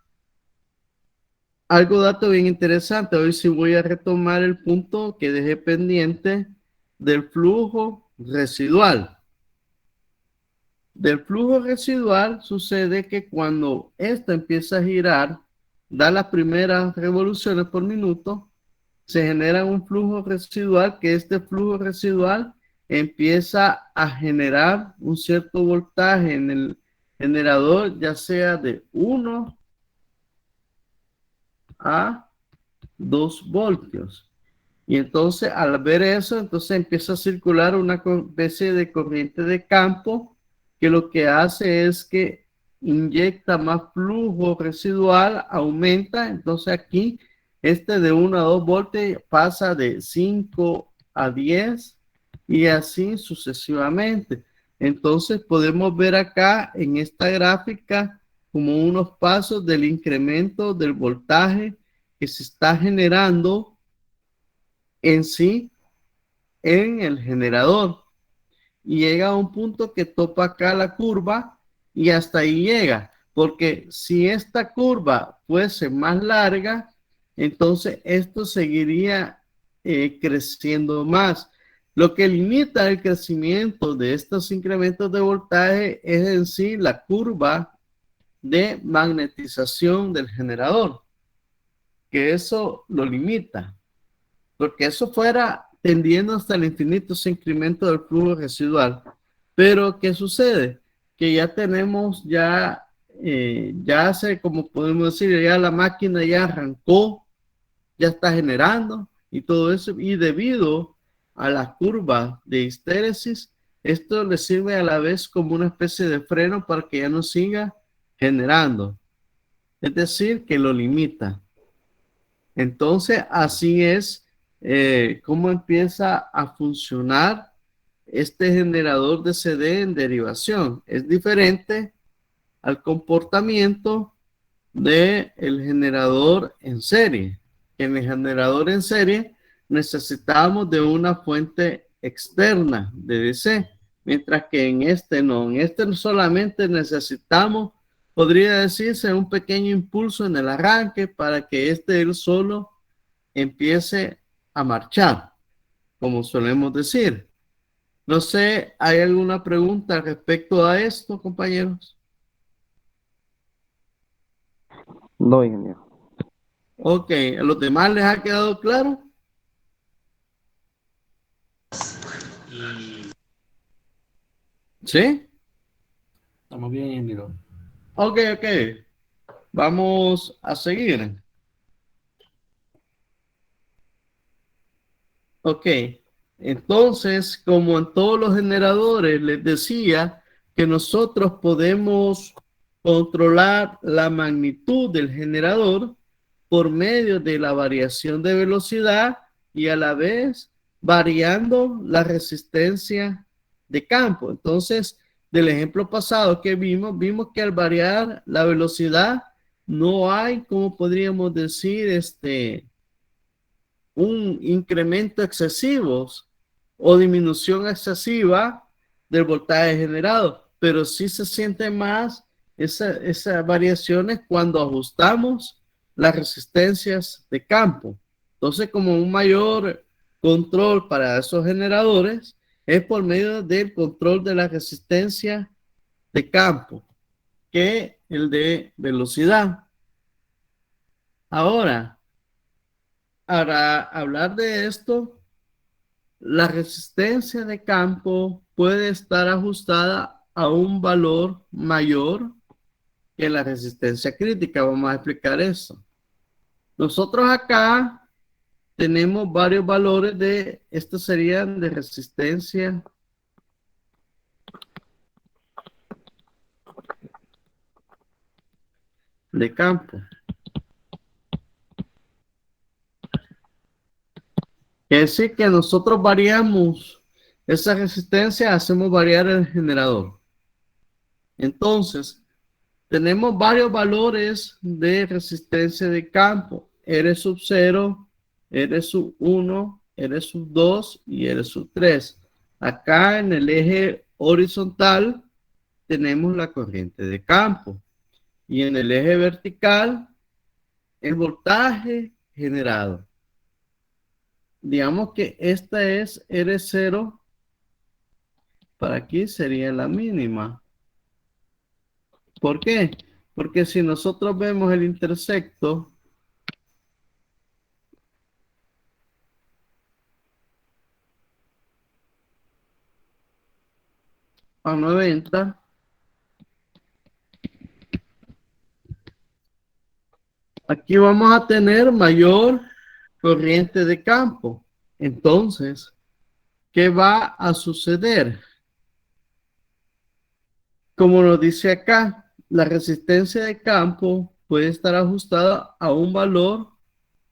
Dato bien interesante, hoy sí voy a retomar el punto que dejé pendiente del flujo residual. Del flujo residual sucede que cuando esta empieza a girar, da las primeras revoluciones por minuto, se genera un flujo residual, que este flujo residual empieza a generar un cierto voltaje en el generador, ya sea de 1 a 2 voltios. Y entonces al ver eso, entonces empieza a circular una especie de corriente de campo que lo que hace es que inyecta más flujo residual, aumenta. Entonces aquí de 1 a 2 voltios pasa de 5 a 10 y así sucesivamente. Entonces podemos ver acá en esta gráfica como unos pasos del incremento del voltaje que se está generando en sí en el generador, y llega a un punto que topa acá la curva y hasta ahí llega, porque si esta curva fuese más larga, entonces esto seguiría creciendo más. Lo que limita el crecimiento de estos incrementos de voltaje es en sí la curva de magnetización del generador, que eso lo limita, porque eso fuera tendiendo hasta el infinito ese incremento del flujo residual. Pero ¿qué sucede? Que ya tenemos, ya hace, como podemos decir, ya la máquina ya arrancó, ya está generando y todo eso, y debido a la curva de histéresis, esto le sirve a la vez como una especie de freno para que ya no siga generando. Es decir, que lo limita. Entonces, así es cómo empieza a funcionar este generador de CD en derivación. Es diferente al comportamiento del generador en serie. En el generador en serie necesitamos de una fuente externa de DC, mientras que en este no. En este solamente necesitamos, podría decirse, un pequeño impulso en el arranque para que él solo empiece a marchar, como solemos decir. No sé, ¿hay alguna pregunta respecto a esto, compañeros? No, ingeniero. Ok, ¿a los demás les ha quedado claro? ¿Sí? Estamos bien, ingeniero. Ok, ok. Vamos a seguir. Ok. Entonces, como en todos los generadores, les decía que nosotros podemos controlar la magnitud del generador por medio de la variación de velocidad y a la vez variando la resistencia de campo. Entonces, del ejemplo pasado que vimos que al variar la velocidad no hay, como podríamos decir, un incremento excesivo o disminución excesiva del voltaje generado, pero sí se siente más esas variaciones cuando ajustamos las resistencias de campo. Entonces, como un mayor control para esos generadores es por medio del control de la resistencia de campo que el de velocidad. Ahora, para hablar de esto, la resistencia de campo puede estar ajustada a un valor mayor que la resistencia crítica. Vamos a explicar eso. Nosotros acá tenemos varios valores estos serían de resistencia de campo. Quiere decir que nosotros variamos esa resistencia, hacemos variar el generador. Entonces, tenemos varios valores de resistencia de campo. R sub 0, R sub 1, R sub 2 y R sub 3. Acá en el eje horizontal tenemos la corriente de campo. Y en el eje vertical, el voltaje generado. Digamos que esta es R0. Para aquí sería la mínima. ¿Por qué? Porque si nosotros vemos el intersecto a 90, aquí vamos a tener mayor corriente de campo. Entonces, ¿qué va a suceder? Como nos dice acá, la resistencia de campo puede estar ajustada a un valor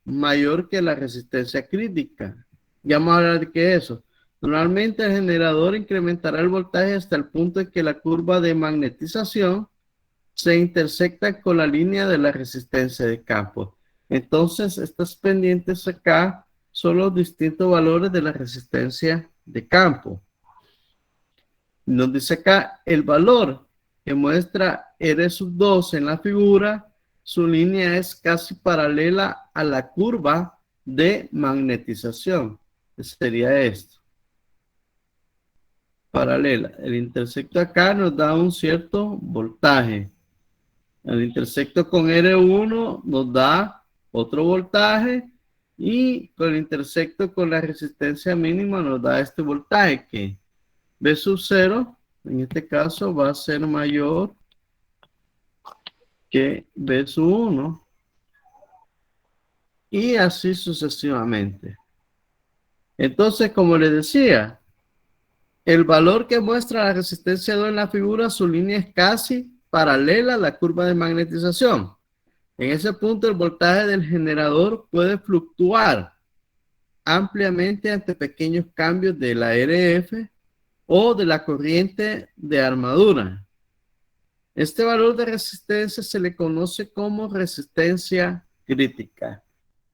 mayor que la resistencia crítica. Ya vamos a hablar de qué es eso. Normalmente el generador incrementará el voltaje hasta el punto en que la curva de magnetización se intersecta con la línea de la resistencia de campo. Entonces, estas pendientes acá son los distintos valores de la resistencia de campo. Nos dice acá el valor que muestra R2 en la figura, su línea es casi paralela a la curva de magnetización. Sería esto. Paralela. El intersecto acá nos da un cierto voltaje. El intersecto con R1 nos da otro voltaje y con el intersecto con la resistencia mínima nos da este voltaje que V sub 0, en este caso, va a ser mayor que V sub 1 y así sucesivamente. Entonces, como les decía, el valor que muestra la resistencia 2 en la figura, su línea es casi paralela a la curva de magnetización. En ese punto, el voltaje del generador puede fluctuar ampliamente ante pequeños cambios de la RF o de la corriente de armadura. Este valor de resistencia se le conoce como resistencia crítica.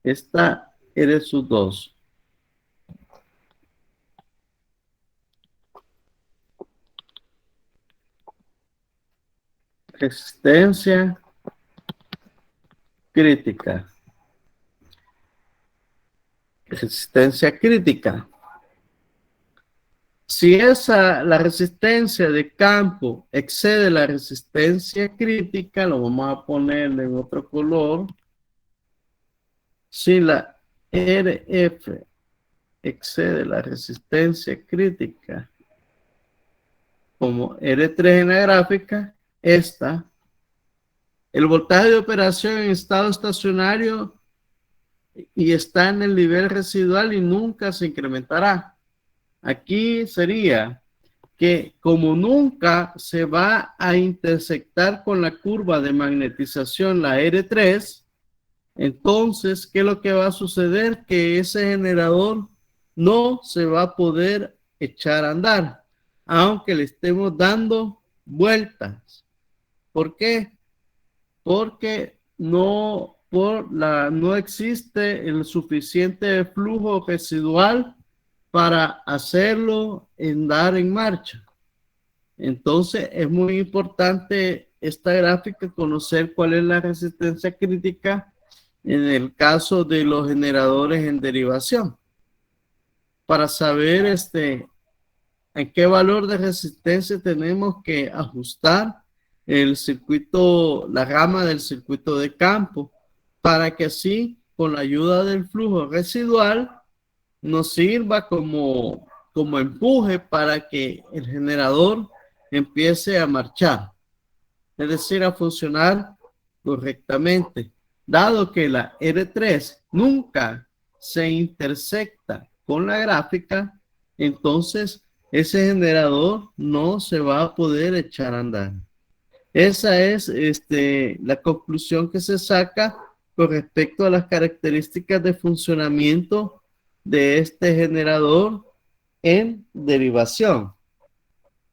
Esta es su 2. Resistencia crítica. Resistencia crítica. Si la resistencia de campo excede la resistencia crítica, lo vamos a poner en otro color. Si la RF excede la resistencia crítica, como R3 en la gráfica, el voltaje de operación en estado estacionario y está en el nivel residual y nunca se incrementará. Aquí sería que como nunca se va a intersectar con la curva de magnetización, la R3, entonces, ¿qué es lo que va a suceder? Que ese generador no se va a poder echar a andar, aunque le estemos dando vueltas. ¿Por qué? Porque no existe el suficiente flujo residual para hacerlo andar en marcha. Entonces es muy importante esta gráfica, conocer cuál es la resistencia crítica en el caso de los generadores en derivación, para saber en qué valor de resistencia tenemos que ajustar el circuito, la gama del circuito de campo, para que así, con la ayuda del flujo residual, nos sirva como empuje para que el generador empiece a marchar, es decir, a funcionar correctamente. Dado que la R3 nunca se intersecta con la gráfica, entonces ese generador no se va a poder echar a andar. Esa es la conclusión que se saca con respecto a las características de funcionamiento de este generador en derivación.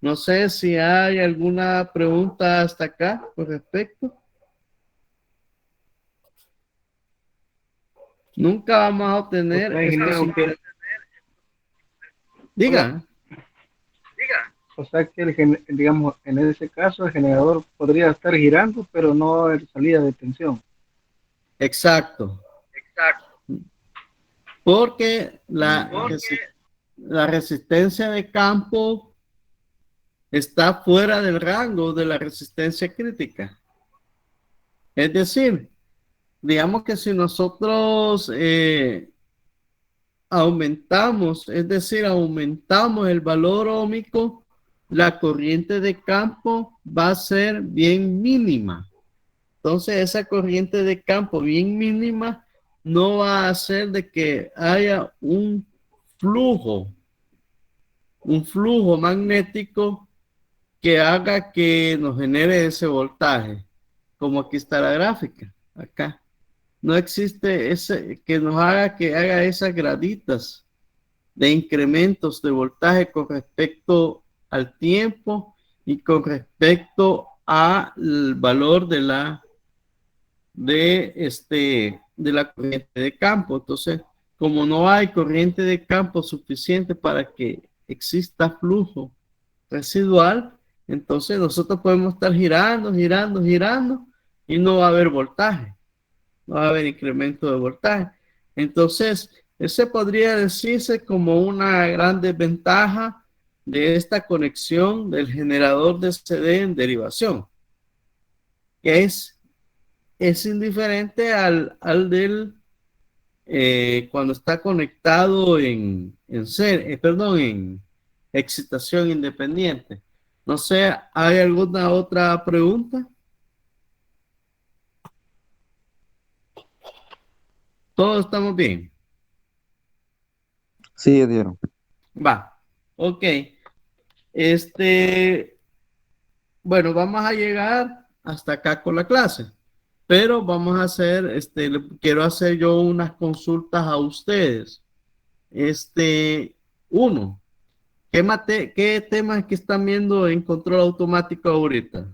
No sé si hay alguna pregunta hasta acá con respecto. Nunca vamos a obtener Diga. O sea que, digamos, en ese caso el generador podría estar girando, pero no en salida de tensión. Exacto. Porque la resistencia de campo está fuera del rango de la resistencia crítica. Es decir, digamos que si nosotros aumentamos el valor óhmico, la corriente de campo va a ser bien mínima. Entonces esa corriente de campo bien mínima no va a hacer de que haya flujo, un flujo magnético que haga que nos genere ese voltaje, como aquí está la gráfica, acá. No existe ese que nos haga que haga esas graditas de incrementos de voltaje con respecto al tiempo y con respecto al valor de la corriente de campo. Entonces, como no hay corriente de campo suficiente para que exista flujo residual, entonces nosotros podemos estar girando, girando, girando y no va a haber voltaje, no va a haber incremento de voltaje. Entonces, ese podría decirse como una gran desventaja de esta conexión del generador de CD en derivación, que es indiferente al del cuando está conectado en excitación independiente. No sé, ¿hay alguna otra pregunta? Todos estamos bien. Sí, dieron. Va, ok. Bueno, vamos a llegar hasta acá con la clase, pero vamos a hacer, quiero hacer yo unas consultas a ustedes. Uno, ¿qué temas que están viendo en control automático ahorita?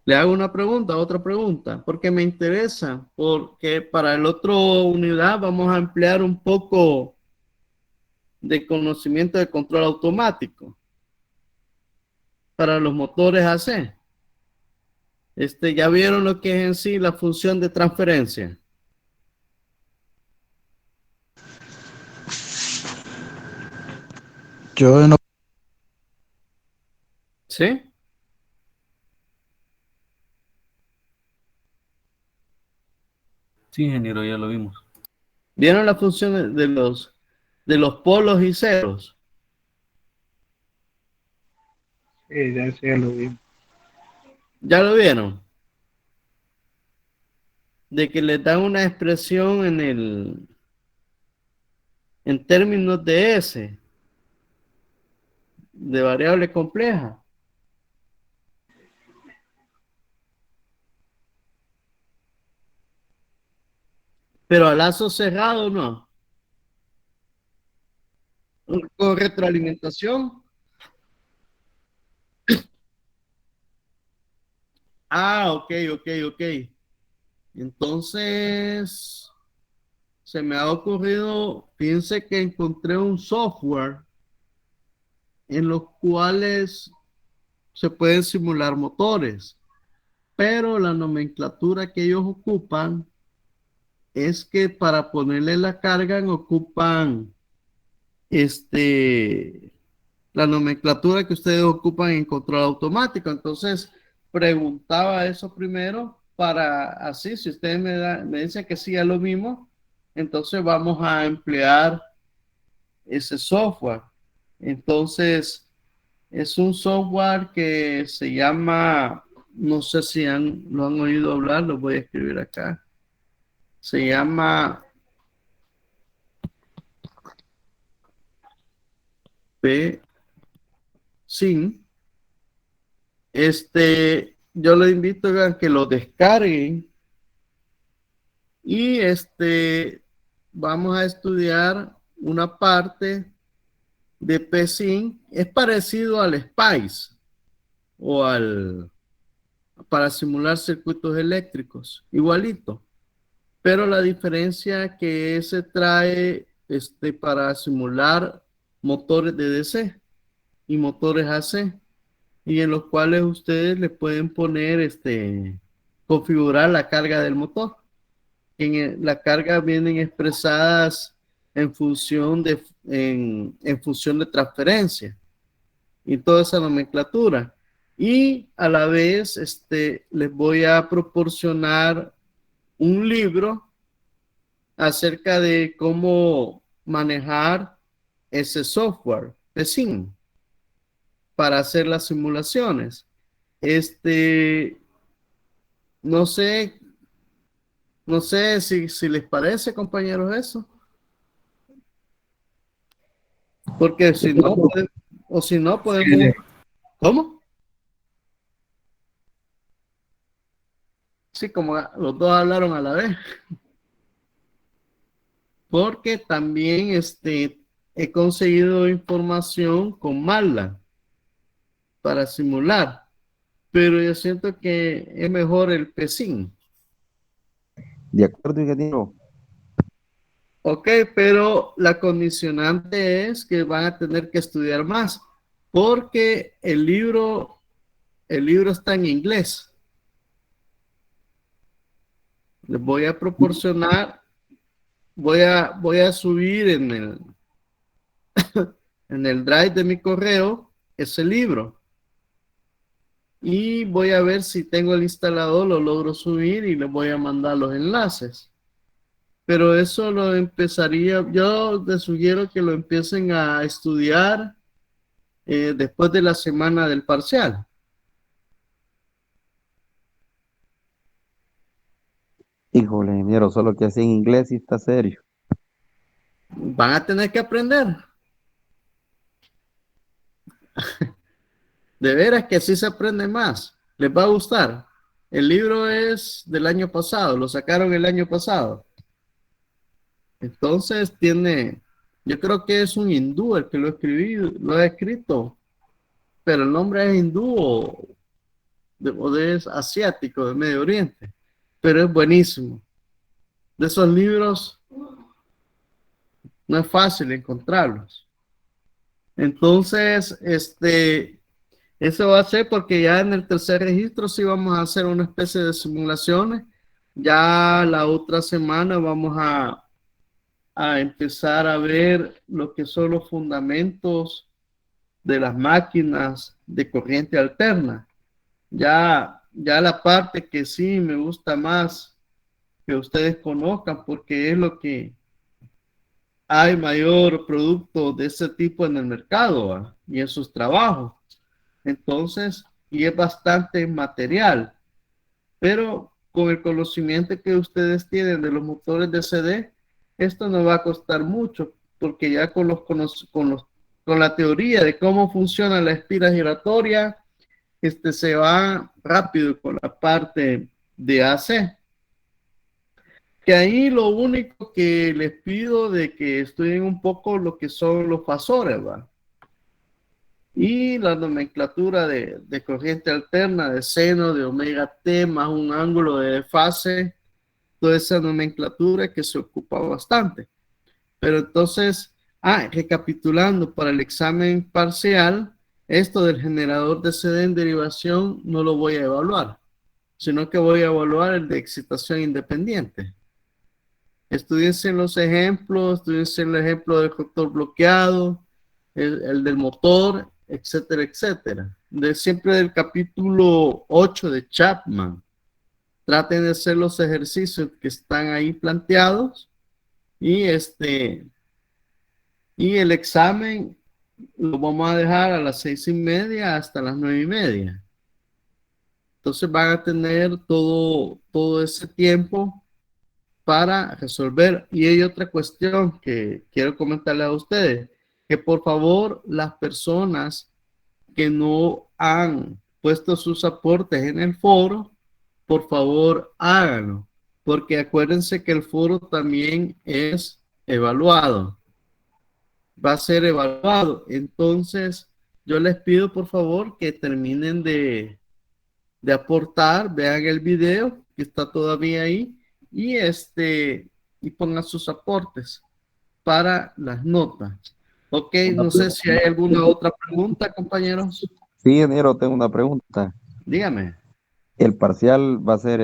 Le hago una pregunta, otra pregunta, porque me interesa, porque para el otro unidad vamos a emplear un poco de conocimiento de control automático para los motores AC. ¿Ya vieron lo que es en sí la función de transferencia? Yo no. ¿Sí? Sí, ingeniero, ya lo vimos. ¿Vieron la función de los polos y ceros? Sí, ya lo vi. ¿Ya lo vieron? De que le dan una expresión en términos de S, de variable compleja. Pero a lazo cerrado no. Con retroalimentación. Ah, ok, ok, ok. Entonces, se me ha ocurrido, piense que encontré un software en los cuales se pueden simular motores, pero la nomenclatura que ellos ocupan es que para ponerle la carga ocupan la nomenclatura que ustedes ocupan en control automático. Entonces, preguntaba eso primero para así, si ustedes me dicen que sí es lo mismo, entonces vamos a emplear ese software. Entonces, es un software que se llama, no sé si lo han oído hablar, lo voy a escribir acá. Se llama PSYNC. Yo les invito a que lo descarguen y vamos a estudiar una parte de PSYNC. Es parecido al SPICE o para simular circuitos eléctricos, igualito. Pero la diferencia que se trae para simular motores de DC y motores AC, y en los cuales ustedes le pueden poner, configurar la carga del motor. La carga vienen expresadas en función en función de transferencia y toda esa nomenclatura. Y a la vez, les voy a proporcionar un libro acerca de cómo manejar ese software de SIM. para hacer las simulaciones. No sé, no sé si les parece, compañeros, eso. Porque si no, podemos. ¿Cómo? Sí, como los dos hablaron a la vez. Porque también he conseguido información con Marla para simular, pero yo siento que es mejor el PECIN. De acuerdo, ingeniero. Ok, pero la condicionante es que van a tener que estudiar más, porque el libro está en inglés. Les voy a proporcionar, voy a subir en el drive de mi correo ese libro. Y voy a ver si tengo el instalador, lo logro subir y les voy a mandar los enlaces. Pero eso lo empezaría, yo les sugiero que lo empiecen a estudiar después de la semana del parcial. Híjole, ingeniero, solo que así en inglés y está serio. Van a tener que aprender. De veras que así se aprende más. Les va a gustar. El libro es del año pasado, lo sacaron el año pasado. Entonces yo creo que es un hindú el que lo ha escrito, pero el nombre es hindú o es asiático, de Medio Oriente, pero es buenísimo. De esos libros no es fácil encontrarlos. Entonces, eso va a ser porque ya en el tercer registro sí vamos a hacer una especie de simulaciones. Ya la otra semana vamos a empezar a ver lo que son los fundamentos de las máquinas de corriente alterna. Ya la parte que sí me gusta más que ustedes conozcan, porque es lo que hay mayor producto de ese tipo en el mercado, ¿va? Y en sus trabajos. Entonces, y es bastante material, pero con el conocimiento que ustedes tienen de los motores de CD, esto no va a costar mucho, porque ya con la teoría de cómo funciona la espiral giratoria, se va rápido con la parte de AC. Que ahí lo único que les pido de que estudien un poco lo que son los fasores, ¿va? Y la nomenclatura de corriente alterna, de seno, de omega T, más un ángulo de fase, toda esa nomenclatura que se ocupa bastante. Pero entonces, recapitulando, para el examen parcial, esto del generador de CD en derivación no lo voy a evaluar, sino que voy a evaluar el de excitación independiente. Estudiense los ejemplos, estudiense el ejemplo del rotor bloqueado, el del motor, etcétera, etcétera. Siempre del capítulo 8 de Chapman. Traten de hacer los ejercicios que están ahí planteados y y el examen lo vamos a dejar a las 6:30 hasta las 9:30. Entonces van a tener todo ese tiempo para resolver. Y hay otra cuestión que quiero comentarles a ustedes, que por favor las personas que no han puesto sus aportes en el foro, por favor háganlo, porque acuérdense que el foro también es evaluado, va a ser evaluado. Entonces yo les pido por favor que terminen de aportar, vean el video que está todavía ahí y y pongan sus aportes para las notas. Ok, no sé si hay alguna otra pregunta, compañeros. Sí, ingeniero, tengo una pregunta. Dígame. ¿El parcial va a ser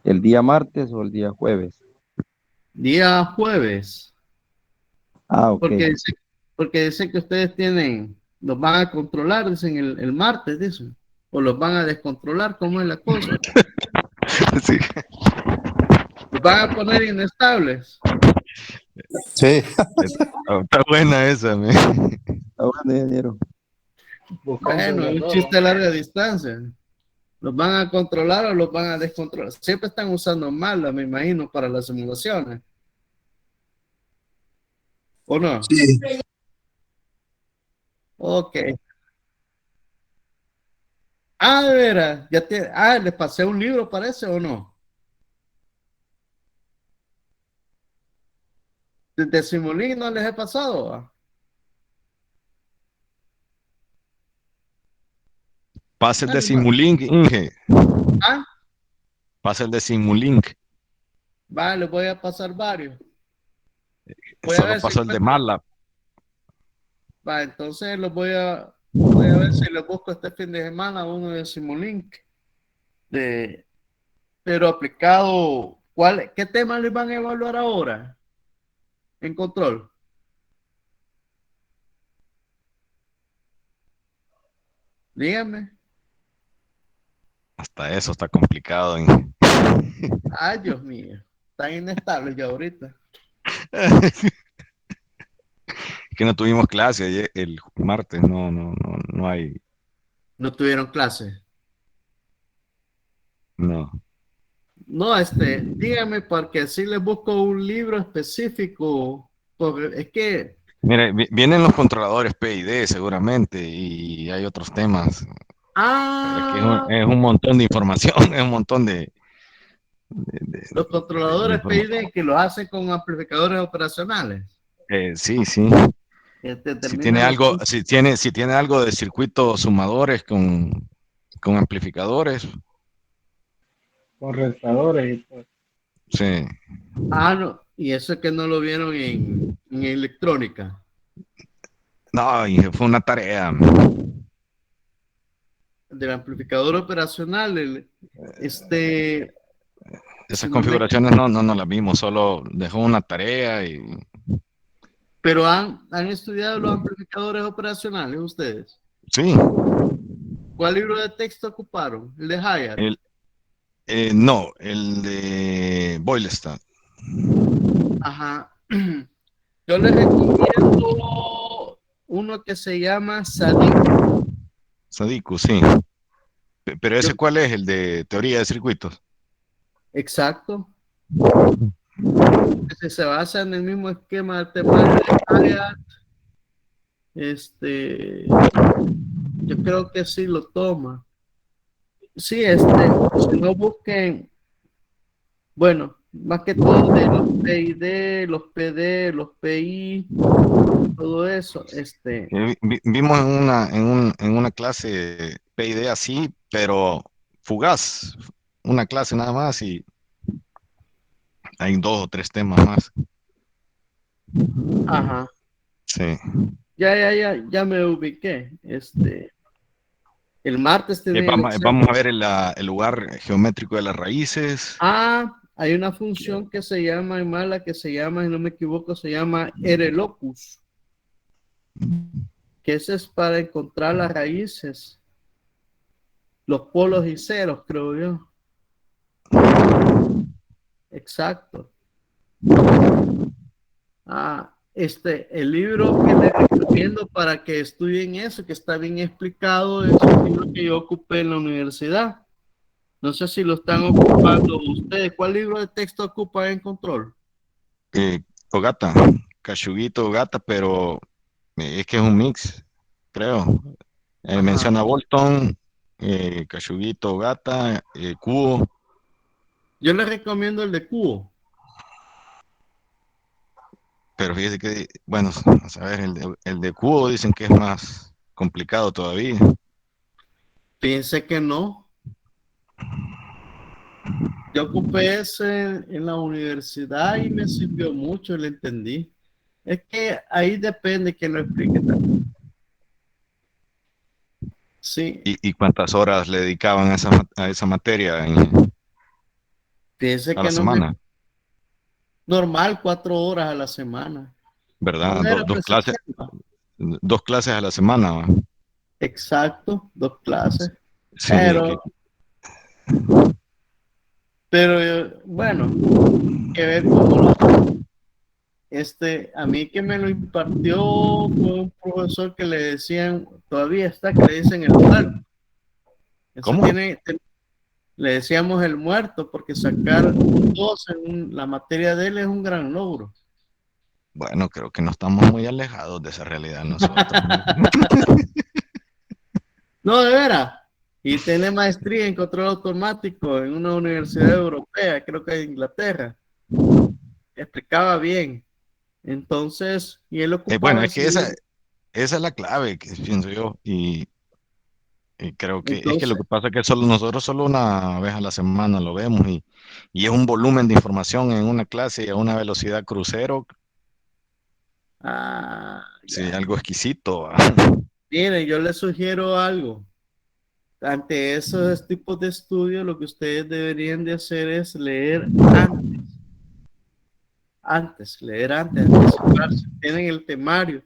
el día martes o el día jueves? Día jueves. Ok. Porque dicen que ustedes los van a controlar, dicen el martes, dicen. O los van a descontrolar, ¿cómo es la cosa? Sí. Los van a poner inestables. Sí. Está buena esa, Está bueno, ingeniero. buscando Bueno, el es un error, chiste a ¿no? larga distancia. ¿Los van a controlar o los van a descontrolar? Siempre están usando mala, me imagino, para las simulaciones. ¿O no? Sí, Ok. Ah, de veras, les pasé un libro, parece, ¿o no? De Simulink no les he pasado. ¿Va? Pasa el de Bueno, va. Simulink, Inge. Ah, Pasa el de Simulink. va, les voy a pasar varios. Voy a Solo ver si pasa el de encuentro. MATLAB. Va, entonces voy a ver si les busco este fin de semana uno de Simulink. De, pero aplicado, ¿qué tema les van a evaluar ahora en control? Díganme. Hasta eso está complicado, Inge. Ay, Dios mío, tan inestable ya ahorita. Que no tuvimos clase el martes, no hay, No tuvieron clase. no. No, dígame porque si les busco un libro específico, porque es que, Mire, vienen los controladores PID seguramente y hay otros temas, pero es que ah, es un montón de información, es un montón los de controladores información. piden que lo hacen con amplificadores operacionales. Sí, sí. Que Si determinan tiene los algo, puntos. si tiene algo de circuitos sumadores con amplificadores, Con restadores y todo. sí. Ah, no, y eso es que no lo vieron en electrónica. No, y fue una tarea. Del amplificador operacional, Esas Simulink. configuraciones no las vimos, solo dejó una tarea y Pero han estudiado los amplificadores operacionales ustedes. sí. ¿Cuál libro de texto ocuparon? El de Hayat. El, no, el de Boylestad. Ajá. Yo les recomiendo uno que se llama Sadiku. Sadiku, sí. Pero Yo, ese, ¿cuál es? El de teoría de circuitos. exacto. Ese se basa en el mismo esquema del temario de Hayat. Yo creo que sí lo toma. Sí, si no busquen, bueno, más que todo de los PID, los PD, los PI, todo eso, Vimos en una clase PID así, pero fugaz. Una clase nada más y hay dos o tres temas más. ajá, Sí. ya me ubiqué, el martes tenía el Vamos examen. a ver el lugar geométrico de las raíces. Hay una función que se llama, en mala, que se llama, si no me equivoco, se llama RLocus, que ese es para encontrar las raíces, los polos y ceros, creo yo. Exacto. El libro que les recomiendo para que estudien eso, que está bien explicado, es un libro que yo ocupé en la universidad. No sé si lo están ocupando ustedes. ¿Cuál libro de texto ocupa en control? Ogata, Kashuguito Ogata, pero es que es un mix, creo. Ajá. Menciona Bolton, Kashuguito Ogata, Kuo, Yo les recomiendo el de cubo. pero fíjese que, bueno, a saber, el de Kuo dicen que es más complicado todavía. Piense que no. Yo ocupé ese en la universidad y me sirvió mucho, le entendí. Es que ahí depende que lo explique también. Sí, Y cuántas horas le dedicaban a esa materia piense a que la no me... semana, Normal, 4 horas a la semana. ¿verdad? No era presencial, ¿no? Dos clases a la semana. ¿Va? Exacto, 2 clases. Sí, Pero, bueno, hay que ver cómo lo hace. a mí que me lo impartió fue un profesor que le decían, todavía está, que le dicen el muerto. ¿Cómo? Le decíamos el muerto, porque sacar 2 en la materia de él es un gran logro. Bueno, creo que no estamos muy alejados de esa realidad nosotros. No, de veras. Y tiene maestría en control automático en una universidad europea, creo que en Inglaterra. Explicaba bien. Entonces, y él Bueno, ocupaba es que enseñar. esa es la clave, que pienso yo. Y creo que es que lo Entonces, que pasa es que nosotros solo una vez a la semana lo vemos y es un volumen de información en una clase y a una velocidad crucero, sí, ya. algo exquisito. ¿Va? Miren, yo les sugiero algo. Ante esos tipos de estudios, lo que ustedes deberían de hacer es leer leer antes, anticiparse. Tienen el temario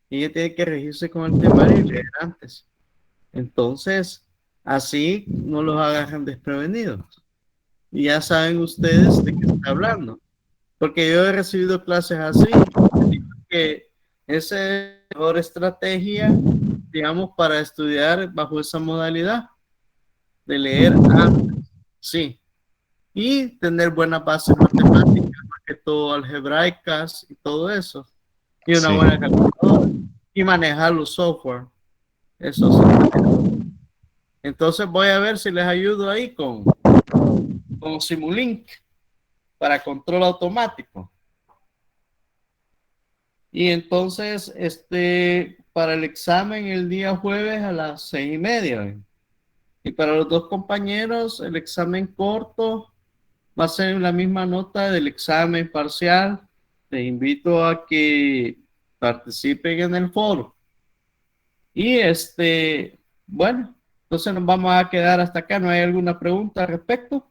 y ella tiene que regirse con el temario y leer antes. Entonces, así no los agarran desprevenidos. Y ya saben ustedes de qué está hablando. Porque yo he recibido clases así, que esa es la mejor estrategia, digamos, para estudiar bajo esa modalidad de leer antes, sí, y tener buenas bases matemáticas, más que todo algebraicas y todo eso, y una Sí, buena calculadora, y manejar los software, eso sí. Entonces voy a ver si les ayudo ahí con Simulink para control automático. Y entonces, para el examen el día jueves a las 6:30. ¿Ven? Y para los dos compañeros, el examen corto va a ser la misma nota del examen parcial. Te invito a que participen en el foro. Y bueno, entonces nos vamos a quedar hasta acá. ¿No hay alguna pregunta al respecto?